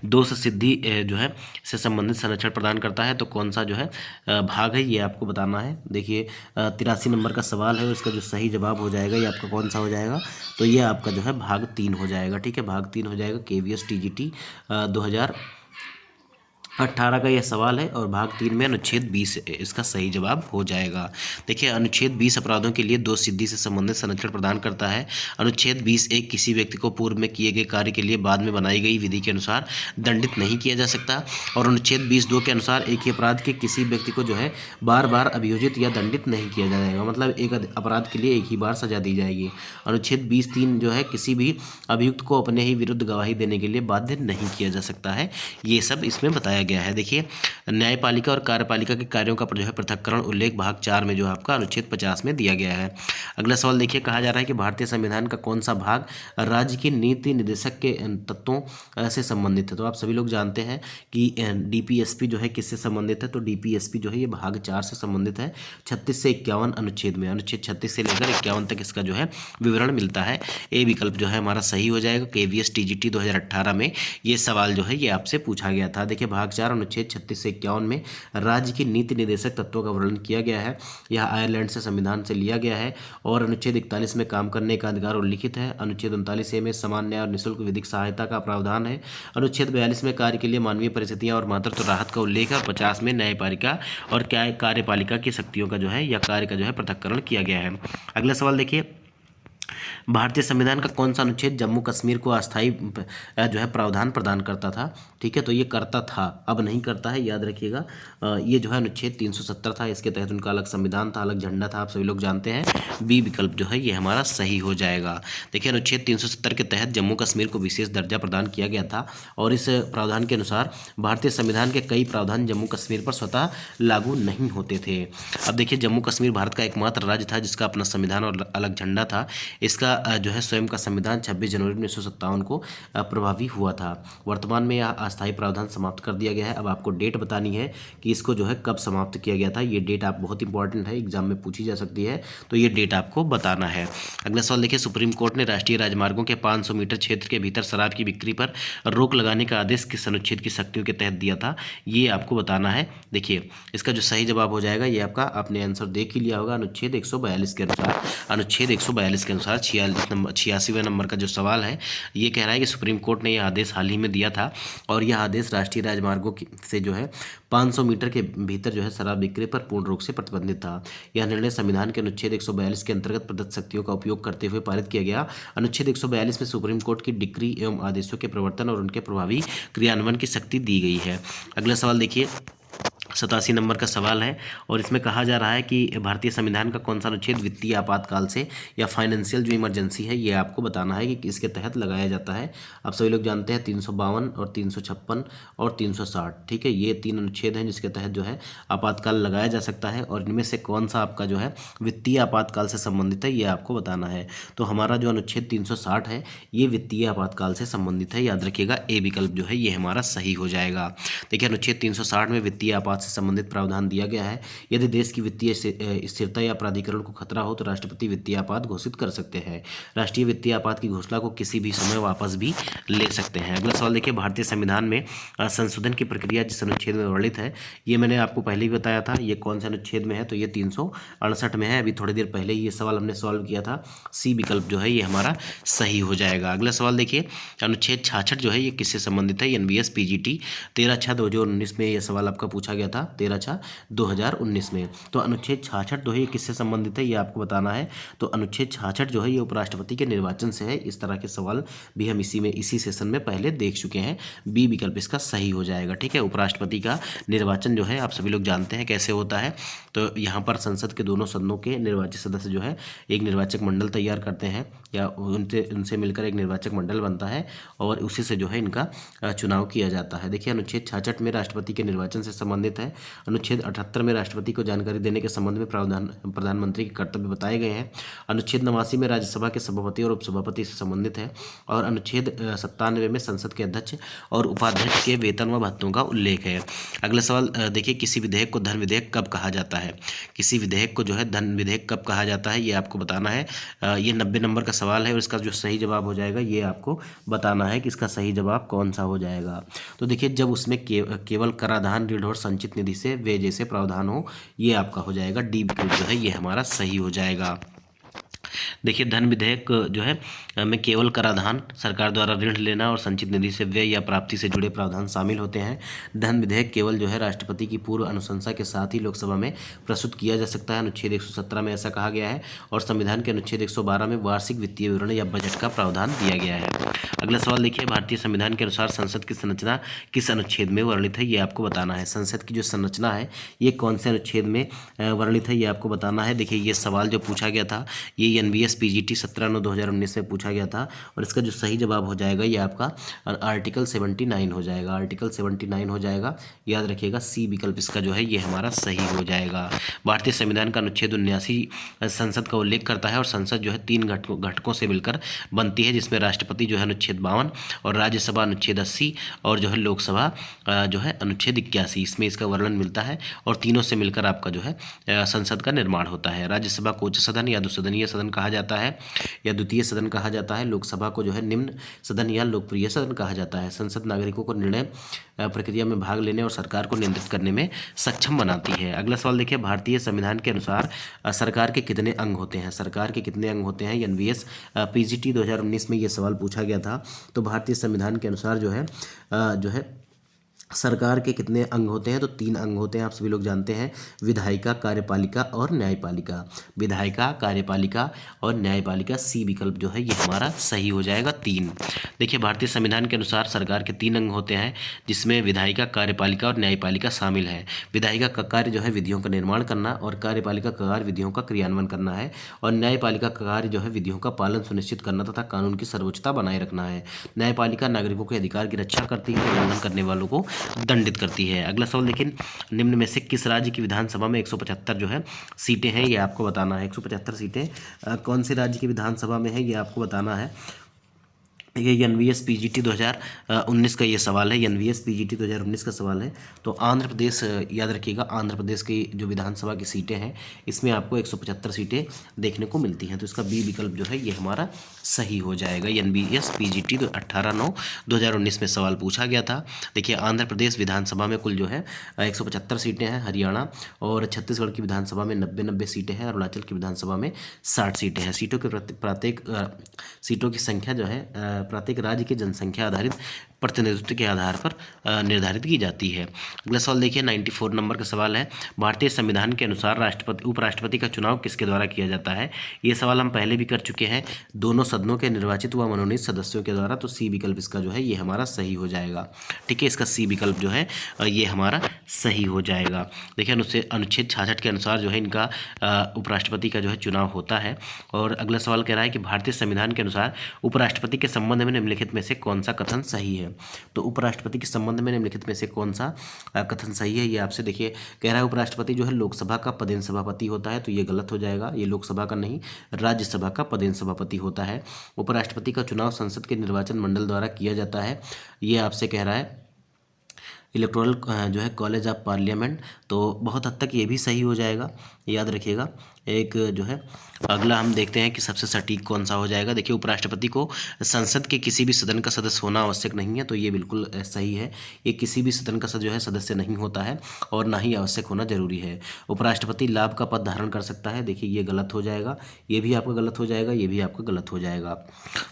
दोष सिद्धि जो है से संबंधित संरक्षण प्रदान करता है, तो कौन सा जो है भाग है ये आपको बताना है। देखिए, 83 नंबर का सवाल है और इसका जो सही जवाब हो जाएगा ये आपका कौन सा हो जाएगा, तो ये आपका जो है भाग 3 हो जाएगा। ठीक है, भाग 3 हो जाएगा। KVS TGT 2018 का यह सवाल है और भाग 3 में अनुच्छेद 20 इसका सही जवाब हो जाएगा। देखिए, अनुच्छेद 20 अपराधों के लिए दोष सिद्धि से संबंधित संरक्षण प्रदान करता है। अनुच्छेद 20 एक किसी व्यक्ति को पूर्व में किए गए कार्य के लिए बाद में बनाई गई विधि के अनुसार दंडित नहीं किया जा सकता। और अनुच्छेद 20(2) के अनुसार एक ही अपराध के किसी व्यक्ति को जो है बार बार अभियोजित या दंडित नहीं किया जाएगा, मतलब एक अपराध के लिए एक ही बार सजा दी जाएगी। अनुच्छेद 20(3) जो है किसी भी अभियुक्त को अपने ही विरुद्ध गवाही देने के लिए बाध्य नहीं किया जा सकता है। ये सब इसमें बताया गया है। देखिए, न्यायपालिका और कार्यपालिका के कार्यों का जो है पृथक्करण उल्लेख भाग 4 में जो आपका अनुच्छेद 50 में दिया गया है। अगला सवाल देखिए, कहा जा रहा है कि भारतीय संविधान का कौन सा भाग राज्य की नीति निर्देशक के तत्वों से संबंधित है। तो आप सभी लोग जानते हैं कि DPSP जो है किससे संबंधित है, तो DPSP जो है ये भाग 4 से संबंधित है। 36 से 51 अनुच्छेद में, अनुच्छेद 36 से लेकर 51 तक इसका जो है विवरण मिलता है। ए विकल्प जो है हमारा सही हो जाएगा। KVS TGT 2018 में ये सवाल जो है ये आपसे पूछा गया था। देखिए, भाग 4 अनुच्छेद 36 से 51 में राज्य की नीति निर्देशक तत्वों का वर्णन किया गया है। यह आयरलैंड से संविधान से लिया गया है। और अनुच्छेद 41 में काम करने का अधिकार उल्लिखित है। अनुच्छेद 39 में समान न्याय और निःशुल्क विधिक सहायता का प्रावधान है। अनुच्छेद 42 में कार्य के लिए मानवीय परिस्थितियां और मातृत्व राहत का उल्लेख है। और 50 में न्यायपालिका और कार्यपालिका की शक्तियों का जो है या कार्य का जो है पृथक्करण किया गया है। अगला सवाल देखिए, भारतीय संविधान का कौन सा अनुच्छेद जम्मू कश्मीर को अस्थायी जो है प्रावधान प्रदान करता था। ठीक है, तो ये करता था, अब नहीं करता है, याद रखिएगा। ये जो है अनुच्छेद 370 था, इसके तहत उनका अलग संविधान था, अलग झंडा था, आप सभी लोग जानते हैं। बी विकल्प जो है ये हमारा सही हो जाएगा। देखिए, अनुच्छेद 370 के तहत जम्मू कश्मीर को विशेष दर्जा प्रदान किया गया था और इस प्रावधान के अनुसार भारतीय संविधान के कई प्रावधान जम्मू कश्मीर पर स्वतः लागू नहीं होते थे। अब देखिए, जम्मू कश्मीर भारत का एकमात्र राज्य था जिसका अपना संविधान और अलग झंडा था। इसका जो है स्वयं का संविधान 26 जनवरी 1957 को प्रभावी हुआ था। वर्तमान में यह अस्थायी प्रावधान समाप्त कर दिया गया है। अब आपको डेट बतानी है कि इसको जो है कब समाप्त किया गया था। ये डेट आप बहुत इंपॉर्टेंट है, एग्जाम में पूछी जा सकती है, तो ये डेट आपको बताना है। अगला सवाल देखिए, सुप्रीम कोर्ट ने राष्ट्रीय राजमार्गों के 500 मीटर क्षेत्र के भीतर शराब की बिक्री पर रोक लगाने का आदेश किस अनुच्छेद की शक्तियों के तहत दिया था, ये आपको बताना है। देखिए, इसका जो सही जवाब हो जाएगा ये आपका, आपने आंसर देख ही लिया होगा, अनुच्छेद 142 के अनुसार। अनुच्छेद 142 के अनुसार 86वें नंबर का जो सवाल है ये कह रहा है कि सुप्रीम कोर्ट ने यह आदेश हाल ही में दिया था और यह आदेश राष्ट्रीय राजमार्गों से जो है 500 मीटर के भीतर जो है शराब बिक्री पर पूर्ण रूप से प्रतिबंधित था। यह निर्णय संविधान के अनुच्छेद 142 के अंतर्गत प्रदत्त शक्तियों का उपयोग करते हुए पारित किया गया। अनुच्छेद 142 में सुप्रीम कोर्ट की डिक्री एवं आदेशों के प्रवर्तन और उनके प्रभावी क्रियान्वयन की शक्ति दी गई है। अगला सवाल देखिए, 87 नंबर का सवाल है और इसमें कहा जा रहा है कि भारतीय संविधान का कौन सा अनुच्छेद वित्तीय आपातकाल से या फाइनेंशियल जो इमरजेंसी है ये आपको बताना है कि इसके तहत लगाया जाता है। आप सभी लोग जानते हैं 352 और 356 और 360, ठीक है, ये 3 अनुच्छेद हैं जिसके तहत जो है आपातकाल लगाया जा सकता है और इनमें से कौन सा आपका जो है वित्तीय आपातकाल से संबंधित है ये आपको बताना है। तो हमारा जो अनुच्छेद 360 है ये वित्तीय आपातकाल से संबंधित है, याद रखिएगा ए विकल्प जो है ये हमारा सही हो जाएगा। देखिए अनुच्छेद 360 में वित्तीय आपात से संबंधित प्रावधान दिया गया है। यदि देश की वित्तीय स्थिरता या प्राधिकरण को खतरा हो तो राष्ट्रपति वित्तीय आपात घोषित कर सकते हैं। राष्ट्रीय वित्तीय आपात की घोषणा को किसी भी समय वापस भी ले सकते हैं। अगला सवाल देखिए, भारतीय संविधान में संशोधन की प्रक्रिया जिस अनुच्छेद में वर्णित है, ये मैंने आपको पहले ही बताया था, ये कौन से अनुच्छेद में है, तो ये 368 में है। अभी थोड़ी देर पहले ही ये सवाल हमने सॉल्व किया था। सी विकल्प जो है ये हमारा सही हो जाएगा। अगला सवाल देखिए, अनुच्छेद 66 जो है ये किससे संबंधित है, एनबीएस पीजीटी 13/6/2019 में यह सवाल आपका पूछा गया था, 13/6/2019 में। तो अनुच्छेद 66 जो है ये किससे संबंधित है ये आपको बताना है। तो अनुच्छेद 66 जो है ये उपराष्ट्रपति के निर्वाचन से है। इस तरह के सवाल भी हम इसी सेशन में पहले देख चुके हैं। बी विकल्प इसका सही हो जाएगा, ठीक है। उपराष्ट्रपति का निर्वाचन जो है आप सभी लोग जानते हैं कैसे होता है। तो यहाँ पर संसद के दोनों सदनों के निर्वाचित सदस्य जो है एक निर्वाचक मंडल तैयार करते हैं या उनसे मिलकर एक निर्वाचक मंडल बनता है और उसी से जो है इनका चुनाव किया जाता है। देखिए अनुच्छेद 66 में राष्ट्रपति के निर्वाचन से संबंधित है। अनुच्छेद 78 में राष्ट्रपति को जानकारी देने के संबंध में प्रधानमंत्री के कर्तव्य बताए गए हैं। अनुच्छेद 89 में राज्यसभा के सभापति और उपसभापति से संबंधित है और अनुच्छेद 97 में संसद के अध्यक्ष और उपाध्यक्ष के वेतन व भत्तों का उल्लेख है। अगला सवाल देखिए, किसी विधेयक को धन विधेयक कब कहा जाता है। किसी विधेयक को जो है धन विधेयक कब कहा जाता है ये आपको बताना है। ये 90 नंबर का सवाल है और इसका जो सही जवाब हो जाएगा ये आपको बताना है कि इसका सही जवाब कौन सा हो जाएगा। तो देखिए, जब उसमें केवल कराधान, ऋण और संचित निधि से वे जैसे प्रावधान हो, ये आपका हो जाएगा डी विकल्प जो है ये हमारा सही हो जाएगा। देखिए धन विधेयक जो है में केवल कराधान, सरकार द्वारा ऋण लेना और संचित निधि से व्यय या प्राप्ति से जुड़े प्रावधान शामिल होते हैं। धन विधेयक केवल जो है राष्ट्रपति की पूर्व अनुशंसा के साथ ही लोकसभा में प्रस्तुत किया जा सकता है। अनुच्छेद 117 में ऐसा कहा गया है और संविधान के अनुच्छेद 112 में वार्षिक वित्तीय विवरण या बजट का प्रावधान दिया गया है। अगला सवाल देखिए, भारतीय संविधान के अनुसार संसद की संरचना किस अनुच्छेद में वर्णित है ये आपको बताना है। संसद की जो संरचना है ये कौन से अनुच्छेद में वर्णित है ये आपको बताना है। देखिए ये सवाल जो पूछा गया था ये एनबीएस पीजीटी 17/9/2019 में पूछा गया था और इसका जो सही जवाब हो जाएगा ये आपका आर्टिकल 79 हो जाएगा। आर्टिकल 79 हो जाएगा, याद रखिएगा सी विकल्प इसका जो है ये हमारा सही हो जाएगा। भारतीय संविधान का अनुच्छेद 79 संसद का उल्लेख करता है और संसद जो है 3 घटकों से मिलकर बनती है, जिसमें राष्ट्रपति जो है अनुच्छेद 52 और राज्यसभा अनुच्छेद 80 और जो है लोकसभा जो है अनुच्छेद 81, इसमें इसका वर्णन मिलता है और तीनों से मिलकर आपका जो है संसद का निर्माण होता है। राज्यसभा को उच्च सदन या द्विसदनीय सदन कहा जाता है या द्वितीय सदन कहा जाता है। लोकसभा को जो है निम्न सदन या लोकप्रिय सदन कहा जाता है। संसद नागरिकों को निर्णय प्रक्रिया में भाग लेने और सरकार को नियंत्रित करने में सक्षम बनाती है। अगला सवाल देखिए, भारतीय संविधान के अनुसार सरकार के कितने अंग होते हैं। सरकार के कितने अंग होते हैं, एनवीएस पीजीटी 2019 में ये सवाल पूछा गया था। तो भारतीय संविधान के अनुसार जो है सरकार के कितने अंग होते हैं, तो 3 अंग होते हैं। आप सभी लोग जानते हैं, विधायिका, कार्यपालिका और न्यायपालिका। विधायिका, कार्यपालिका और न्यायपालिका, सी विकल्प जो है ये हमारा सही हो जाएगा 3। देखिए भारतीय संविधान के अनुसार सरकार के 3 अंग होते हैं, जिसमें विधायिका, कार्यपालिका और न्यायपालिका शामिल है। विधायिका का कार्य जो है विधियों का निर्माण करना और कार्यपालिका का कार्य विधियों का क्रियान्वयन करना है और न्यायपालिका का कार्य जो है विधियों का पालन सुनिश्चित करना तथा कानून की सर्वोच्चता बनाए रखना है। न्यायपालिका नागरिकों के अधिकार की रक्षा करती है, उल्लंघन करने वालों को दंडित करती है। अगला सवाल देखिए, निम्न में से किस राज्य की विधानसभा में 175 जो है सीटें हैं ये आपको बताना है। 175 सीटें कौन से राज्य की विधानसभा में है ये आपको बताना है। ये एनवीएस पीजीटी 2019 का ये सवाल है। एनवीएस पीजीटी 2019 का सवाल है। तो आंध्र प्रदेश, याद रखिएगा, आंध्र प्रदेश की जो विधानसभा की सीटें हैं इसमें आपको 175 सीटें देखने को मिलती हैं। तो इसका बी विकल्प जो है ये हमारा सही हो जाएगा। एनवीएस पीजीटी 18/9/2019 में सवाल पूछा गया था। देखिए आंध्र प्रदेश विधानसभा में कुल जो है 175 सीटें हैं। हरियाणा और छत्तीसगढ़ की विधानसभा में 90 सीटें हैं। अरुणाचल की विधानसभा में 60 सीटें हैं। सीटों की संख्या जो है प्रत्येक राज्य की जनसंख्या आधारित प्रतिनिधित्व के आधार पर निर्धारित की जाती है। अगला सवाल देखिए 94 नंबर का सवाल है, भारतीय संविधान के अनुसार राष्ट्रपति उपराष्ट्रपति का चुनाव किसके द्वारा किया जाता है। ये सवाल हम पहले भी कर चुके हैं, दोनों सदनों के निर्वाचित व मनोनीत सदस्यों के द्वारा। तो सी विकल्प इसका जो है ये हमारा सही हो जाएगा। ठीक है, इसका सी विकल्प जो है ये हमारा सही हो जाएगा। देखिए अनुच्छेद 66 के अनुसार जो है इनका उपराष्ट्रपति का जो है चुनाव होता है। और अगला सवाल कह रहा है कि भारतीय संविधान के अनुसार उपराष्ट्रपति के संबंध में निम्नलिखित में से कौन सा कथन सही है। तो उपराष्ट्रपति के संबंध में निम्नलिखित में से कौन सा कथन सही है, ये आपसे देखिए कह रहा है उपराष्ट्रपति जो है लोकसभा का पदेन सभापति होता है। तो ये गलत हो जाएगा, ये लोकसभा का नहीं राज्यसभा का पदेन सभापति होता है। उपराष्ट्रपति का चुनाव संसद के निर्वाचन मंडल द्वारा किया जाता है, ये आपसे कह रहा है इलेक्टोरल जो है कॉलेज ऑफ पार्लियामेंट। तो बहुत हद तक ये भी सही हो जाएगा, याद रखिएगा। एक जो है अगला हम देखते हैं कि सबसे सटीक कौन सा हो जाएगा। देखिए उपराष्ट्रपति को संसद के किसी भी सदन का सदस्य होना आवश्यक नहीं है, तो ये बिल्कुल सही है। ये किसी भी सदन का जो है सदस्य नहीं होता है और ना ही आवश्यक होना जरूरी है। उपराष्ट्रपति लाभ का पद धारण कर सकता है, देखिए ये गलत हो जाएगा, ये भी आपका गलत हो जाएगा, ये भी आपका गलत हो जाएगा।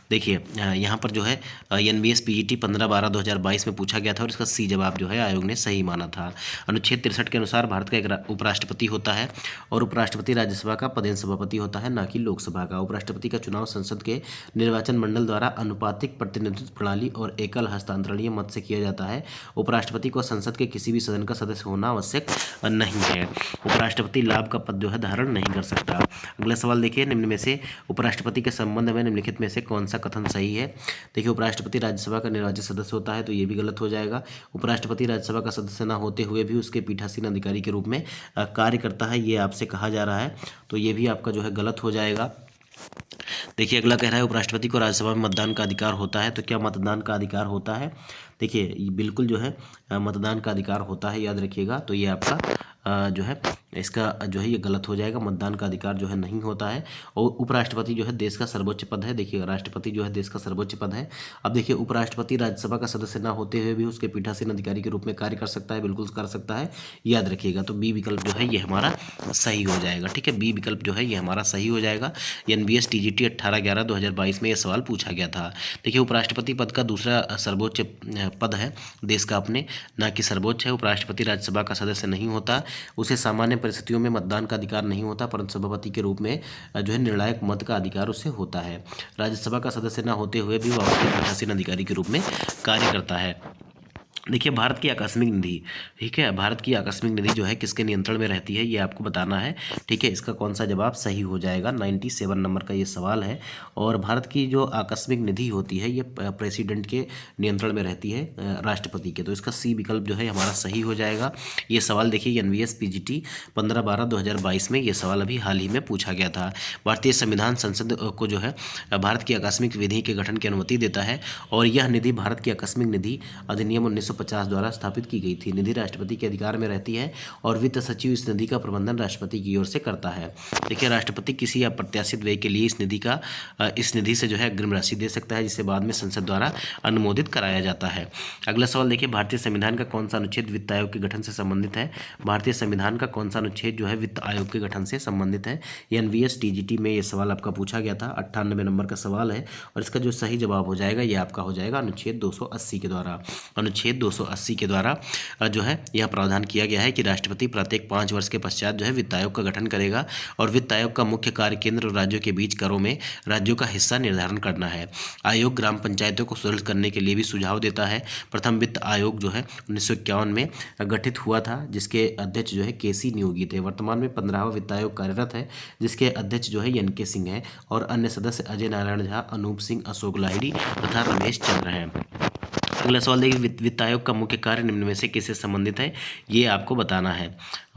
देखिए यहाँ पर जो है NBS PGT 15/12/2022 में पूछा गया था और इसका सी जवाब जो है आयोग ने सही माना था। अनुच्छेद 63 के अनुसार भारत का एक उपराष्ट्रपति होता है और उपराष्ट्रपति राज्यसभा का पदेन सभापति होता है, ना कि लोकसभा का। उपराष्ट्रपति का चुनाव संसद के निर्वाचन मंडल द्वारा अनुपातिक प्रतिनिधित्व प्रणाली और एकल हस्तांतरणीय मत से किया जाता है। उपराष्ट्रपति को संसद के किसी भी सदन का सदस्य होना आवश्यक नहीं है। उपराष्ट्रपति लाभ का पद जो है धारण नहीं कर सकता। अगला सवाल देखिए, निम्न में से उपराष्ट्रपति के संबंध में निम्नलिखित में से कौन सा कथन सही है। देखिए उपराष्ट्रपति राज्यसभा का निर्वाचित सदस्य होता है, तो ये भी गलत हो जाएगा। उपराष्ट्रपति राज्यसभा का सदस्य न होते हुए भी उसके पीठासीन अधिकारी के रूप में कार्य करता है, ये आपसे कहा जा रहा है, तो ये भी आपका जो है गलत हो जाएगा। देखिए अगला कह रहा है उपराष्ट्रपति को राज्यसभा में मतदान का अधिकार होता है, तो क्या मतदान का अधिकार होता है। देखिए बिल्कुल जो है मतदान का अधिकार होता है, याद रखिएगा। तो ये आपका जो है इसका जो है ये गलत हो जाएगा, मतदान का अधिकार जो है नहीं होता है। और उपराष्ट्रपति जो है देश का सर्वोच्च पद है, देखिए राष्ट्रपति जो है देश का सर्वोच्च पद है। अब देखिए उपराष्ट्रपति राज्यसभा का सदस्य ना होते हुए भी उसके पीठासीन अधिकारी के रूप में कार्य कर सकता है, बिल्कुल कर सकता है, याद रखिएगा। तो बी विकल्प जो है ये हमारा सही हो जाएगा। ठीक है, बी विकल्प जो है ये हमारा सही हो जाएगा। NBS TGT 18/11/2022 में ये सवाल पूछा गया था। देखिए उपराष्ट्रपति पद का दूसरा सर्वोच्च पद है देश का अपने, ना कि सर्वोच्च है। उपराष्ट्रपति राज्यसभा का सदस्य नहीं होता, उसे सामान्य परिस्थितियों में मतदान का अधिकार नहीं होता, परंतु सभापति के रूप में जो है निर्णायक मत का अधिकार उसे होता है। राज्यसभा का सदस्य न होते हुए भी वह उसके पीठासीन अधिकारी के रूप में कार्य करता है। देखिए भारत की आकस्मिक निधि, ठीक है, भारत की आकस्मिक निधि जो है किसके नियंत्रण में रहती है, ये आपको बताना है। ठीक है, इसका कौन सा जवाब सही हो जाएगा। 97 नंबर का ये सवाल है। और भारत की जो आकस्मिक निधि होती है ये प्रेसिडेंट के नियंत्रण में रहती है, राष्ट्रपति के। तो इसका सी विकल्प जो है हमारा सही हो जाएगा। ये सवाल देखिए NBS PGT 15/12/2022 में ये सवाल अभी हाल ही में पूछा गया था। भारतीय संविधान संसद को जो है भारत की आकस्मिक विधि के गठन की अनुमति देता है और यह निधि भारत की आकस्मिक निधि अधिनियम 1950 द्वारा स्थापित की गई थी। निधि राष्ट्रपति के अधिकार में रहती है और वित्त सचिव इस निधि का प्रबंधन राष्ट्रपति की ओर से करता है। देखिए राष्ट्रपति किसी अप्रत्याशित व्यय के लिए इस निधि से जो है अग्रिम राशि दे सकता है, जिसे बाद में संसद द्वारा अनुमोदित कराया जाता है। अगला सवाल देखिए, भारतीय संविधान का कौन सा अनुच्छेद वित्त आयोग के गठन से संबंधित है। भारतीय संविधान का कौन सा अनुच्छेद जो है वित्त आयोग के गठन से संबंधित है। NBS TGT में ये सवाल आपका पूछा गया था, 98 नंबर का सवाल है और इसका जो सही जवाब हो जाएगा ये आपका हो जाएगा अनुच्छेद 280 के द्वारा। अनुच्छेद 280 के द्वारा जो है यह प्रावधान किया गया है कि राष्ट्रपति प्रत्येक 5 वर्ष के पश्चात जो है वित्त आयोग का गठन करेगा और वित्त आयोग का मुख्य कार्य केंद्र और राज्यों के बीच करों में राज्यों का हिस्सा निर्धारण करना है। आयोग ग्राम पंचायतों को सुदृढ़ करने के लिए भी सुझाव देता है। प्रथम वित्त आयोग जो है 1951 में गठित हुआ था, जिसके अध्यक्ष जो है KC नियोगी थे। वर्तमान में 15वां वित्त आयोग कार्यरत है, जिसके अध्यक्ष जो है NK सिंह है और अन्य सदस्य अजय नारायण झा, अनूप सिंह, अशोक लाहिड़ी तथा रमेश चंद्र हैं। अगला सवाल देखिए, वित्त आयोग का मुख्य कार्य निम्न में से किससे संबंधित है, ये आपको बताना है।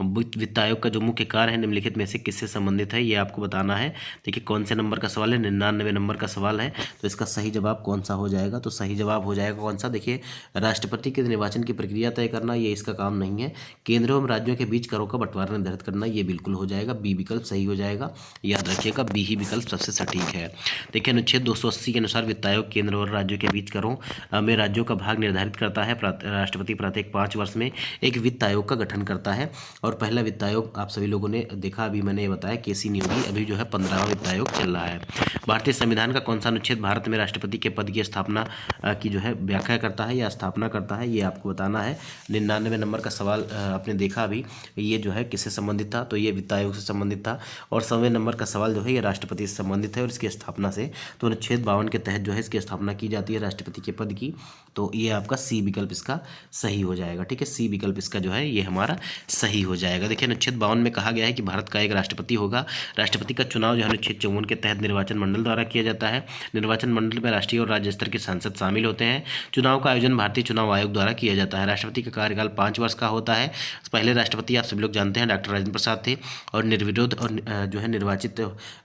वित्त आयोग का जो मुख्य कार्य है निम्नलिखित में से किससे संबंधित है, ये आपको बताना है। देखिए कौन से नंबर का सवाल है, 99 नंबर का सवाल है। तो इसका सही जवाब कौन सा हो जाएगा, तो सही जवाब हो जाएगा कौन सा। देखिए राष्ट्रपति के निर्वाचन की प्रक्रिया तय करना, ये इसका काम नहीं है। केंद्र एवं राज्यों के बीच करों का बंटवारा निर्धारित करना, ये बिल्कुल हो जाएगा। बी विकल्प सही हो जाएगा, याद रखिएगा बी ही विकल्प सबसे सटीक है। देखिए अनुच्छेद 280 के अनुसार वित्त आयोग केंद्र और राज्यों के बीच करों में राज्यों का भाग निर्धारित करता है। राष्ट्रपति प्रत्येक 5 वर्ष में एक वित्त आयोग का गठन करता है और पहला वित्त आयोग आप सभी लोगों ने देखा, अभी मैंने ये बताया केसी नियोगी, अभी जो है 15वां वित्त आयोग चल रहा है। भारतीय संविधान का कौन सा अनुच्छेद भारत में राष्ट्रपति के पद की स्थापना की जो है व्याख्या करता है या स्थापना करता है, ये आपको बताना है। 99 नंबर का सवाल आपने देखा अभी, ये जो है किससे संबंधित था, तो ये वित्त आयोग से संबंधित था। और 100वें नंबर का सवाल जो है ये राष्ट्रपति से संबंधित है और इसकी स्थापना से, तो अनुच्छेद 52 के तहत जो है इसकी स्थापना की जाती है राष्ट्रपति के पद की। तो ये आपका सी विकल्प इसका सही हो जाएगा। ठीक है, सी विकल्प इसका जो है ये हमारा सही हो जाएगा। देखिए अनुच्छेद 52 में कहा गया है कि भारत का एक राष्ट्रपति होगा। राष्ट्रपति का चुनाव जो है अनुच्छेद 54 के तहत निर्वाचन मंडल द्वारा किया जाता है। निर्वाचन मंडल में राष्ट्रीय और राज्य स्तर के सांसद शामिल होते हैं। चुनाव का आयोजन भारतीय चुनाव आयोग द्वारा किया जाता है। राष्ट्रपति का कार्यकाल 5 वर्ष का होता है। पहले राष्ट्रपति आप सभी लोग जानते हैं डॉक्टर राजेंद्र प्रसाद थे, और निर्विरोध और जो है निर्वाचित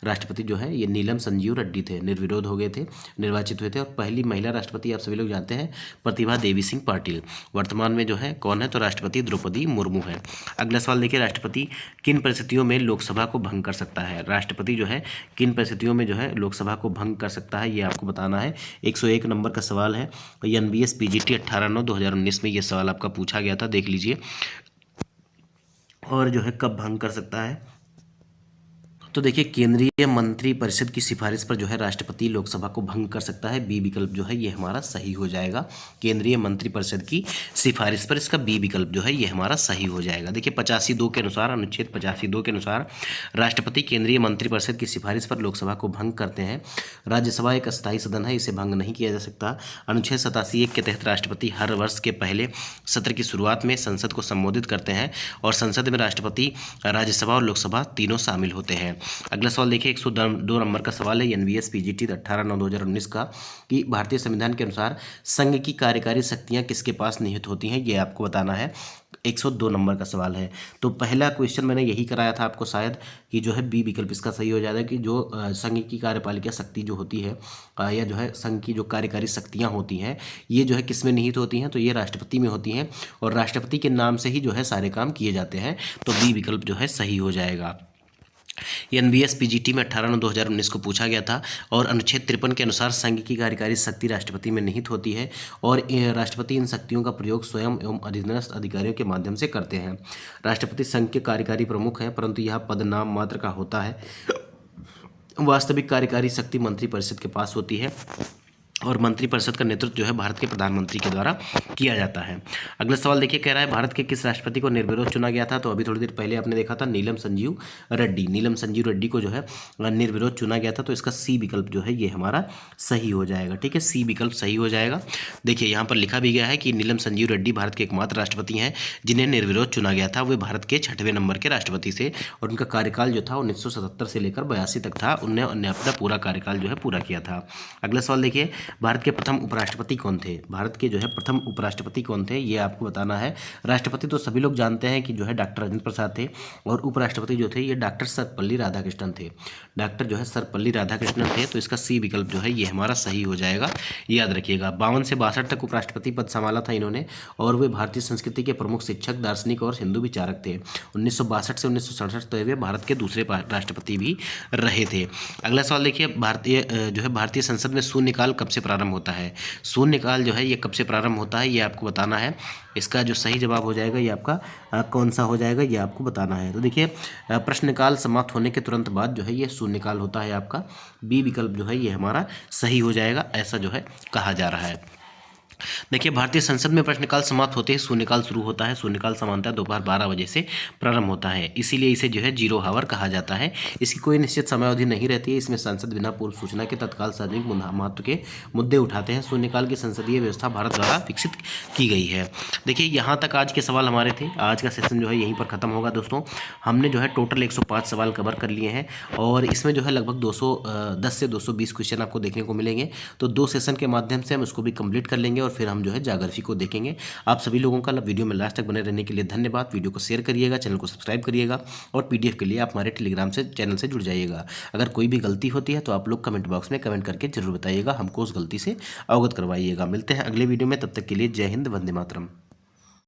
राष्ट्रपति जो है ये नीलम संजीव रेड्डी थे, निर्विरोध हो गए थे, निर्वाचित हुए थे। और पहली महिला राष्ट्रपति आप सभी लोग जानते हैं प्रतिभा देवी सिंह पाटिल। वर्तमान में जो है कौन है, तो राष्ट्रपति द्रौपदी मुर्मू है। अगला सवाल देखिए, राष्ट्रपति किन परिस्थितियों में लोकसभा को भंग कर सकता है। राष्ट्रपति जो है किन परिस्थितियों में जो है लोकसभा को भंग कर सकता है, ये आपको बताना है। 101 नंबर का सवाल है। NBS PGT 18/9/2019 में ये सवाल आपका पूछा गया था, देख लीजिए। और जो है कब भंग कर सकता है, तो देखिए केंद्रीय मंत्री परिषद की सिफारिश पर जो है राष्ट्रपति लोकसभा को भंग कर सकता है। बी विकल्प जो है ये हमारा सही हो जाएगा। केंद्रीय मंत्री परिषद की सिफारिश पर इसका बी विकल्प जो है ये हमारा सही हो जाएगा। देखिए 85(2) के अनुसार, अनुच्छेद 85(2) के अनुसार राष्ट्रपति केंद्रीय मंत्रिपरिषद की सिफारिश पर लोकसभा को भंग करते हैं। राज्यसभा एक अस्थायी सदन है, इसे भंग नहीं किया जा सकता। अनुच्छेद 87(1) के तहत राष्ट्रपति हर वर्ष के पहले सत्र की शुरुआत में संसद को संबोधित करते हैं, और संसद में राष्ट्रपति, राज्यसभा और लोकसभा तीनों शामिल होते हैं। अगला सवाल देखिए 102 नंबर का सवाल है। NBS PGT 18/9/2019 का, कि भारतीय संविधान के अनुसार संघ की कार्यकारी शक्तियां किसके पास निहित होती हैं, ये आपको बताना है। 102 नंबर का सवाल है। तो पहला क्वेश्चन मैंने यही कराया था आपको शायद, कि जो है बी विकल्प इसका सही हो जाएगा, कि जो संघ की कार्यपालिका शक्ति जो होती है, या जो है संघ की जो कार्यकारी शक्तियां होती हैं, ये जो है किस में निहित होती हैं, तो ये राष्ट्रपति में होती हैं, और राष्ट्रपति के नाम से ही जो है सारे काम किए जाते हैं। तो बी विकल्प जो है सही हो जाएगा। NBS PGT में 18/9/2019 को पूछा गया था, और अनुच्छेद 53 के अनुसार संघ की कार्यकारी शक्ति राष्ट्रपति में निहित होती है, और राष्ट्रपति इन शक्तियों का प्रयोग स्वयं एवं अधीनस्थ अधिकारियों के माध्यम से करते हैं। राष्ट्रपति संघ के कार्यकारी प्रमुख हैं, परंतु यह पद नाम मात्र का होता है। वास्तविक कार्यकारी शक्ति मंत्रिपरिषद के पास होती है, और मंत्रिपरिषद का नेतृत्व जो है भारत के प्रधानमंत्री के द्वारा किया जाता है। अगला सवाल देखिए, कह रहा है भारत के किस राष्ट्रपति को निर्विरोध चुना गया था, तो अभी थोड़ी देर पहले आपने देखा था नीलम संजीव रेड्डी। नीलम संजीव रेड्डी को जो है निर्विरोध चुना गया था, तो इसका सी विकल्प जो है ये हमारा सही हो जाएगा। ठीक है, सी विकल्प सही हो जाएगा। देखिए यहाँ पर लिखा भी गया है कि नीलम संजीव रेड्डी भारत के एकमात्र राष्ट्रपति हैं जिन्हें निर्विरोध चुना गया था। वे भारत के 6वें नंबर के राष्ट्रपति थे, और उनका कार्यकाल जो था 1977 से लेकर 82 तक था। उन्होंने अपना पूरा कार्यकाल जो है पूरा किया था। अगला सवाल देखिए, भारत के प्रथम उपराष्ट्रपति कौन थे। भारत के जो है प्रथम उपराष्ट्रपति कौन थे, ये आपको बताना है। राष्ट्रपति तो सभी लोग जानते हैं कि जो है डॉक्टर राजेंद्र प्रसाद थे, और उपराष्ट्रपति जो थे ये डॉक्टर सर्वपल्ली राधाकृष्णन थे। डॉक्टर जो है सर्वपल्ली राधाकृष्णन थे, तो इसका सी विकल्प जो है ये हमारा सही हो जाएगा। याद रखिएगा 52 से 62 तक उपराष्ट्रपति पद संभाला था इन्होंने, और वे भारतीय संस्कृति के प्रमुख शिक्षक, दार्शनिक और हिंदू विचारक थे। 1962 से 1967 तक वे भारत के दूसरे राष्ट्रपति भी रहे थे। अगला सवाल देखिए, भारतीय संसद में शून्यकाल कब से प्रारंभ होता है। शून्यकाल जो है ये कब से प्रारंभ होता है, ये आपको बताना है। इसका जो सही जवाब हो जाएगा ये आपका कौन सा हो जाएगा, ये आपको बताना है। तो देखिए प्रश्नकाल समाप्त होने के तुरंत बाद जो है ये शून्यकाल होता है आपका। बी विकल्प जो है ये हमारा सही हो जाएगा, ऐसा जो है कहा जा रहा है। देखिए भारतीय संसद में प्रश्नकाल समाप्त होते ही शून्यकाल शुरू होता है। शून्यकाल सामान्यतः दोपहर 12 बजे से प्रारंभ होता है, इसीलिए इसे जो है जीरो हावर कहा जाता है। इसकी कोई निश्चित समयावधि नहीं रहती है। इसमें संसद बिना पूर्व सूचना के तत्काल सार्वजनिक महत्व के मुद्दे उठाते हैं। शून्यकाल की संसदीय व्यवस्था भारत द्वारा विकसित की गई है। देखिए यहाँ तक आज के सवाल हमारे थे। आज का सेशन जो है यहीं पर खत्म होगा दोस्तों। हमने जो है टोटल 105 सवाल कवर कर लिए हैं, और इसमें जो है लगभग 210 से 220 क्वेश्चन आपको देखने को मिलेंगे। तो 2 सेशन के माध्यम से हम इसको भी कंप्लीट कर लेंगे, और फिर हम जो है जागृति को देखेंगे। आप सभी लोगों का वीडियो में लास्ट तक बने रहने के लिए धन्यवाद। वीडियो को शेयर करिएगा, चैनल को सब्सक्राइब करिएगा, और PDF के लिए आप हमारे टेलीग्राम से चैनल से जुड़ जाइएगा। अगर कोई भी गलती होती है तो आप लोग कमेंट बॉक्स में कमेंट करके जरूर बताइएगा, हमको उस गलती से अवगत करवाइएगा। मिलते हैं अगले वीडियो में, तब तक के लिए जय हिंद, वंदे मातरम।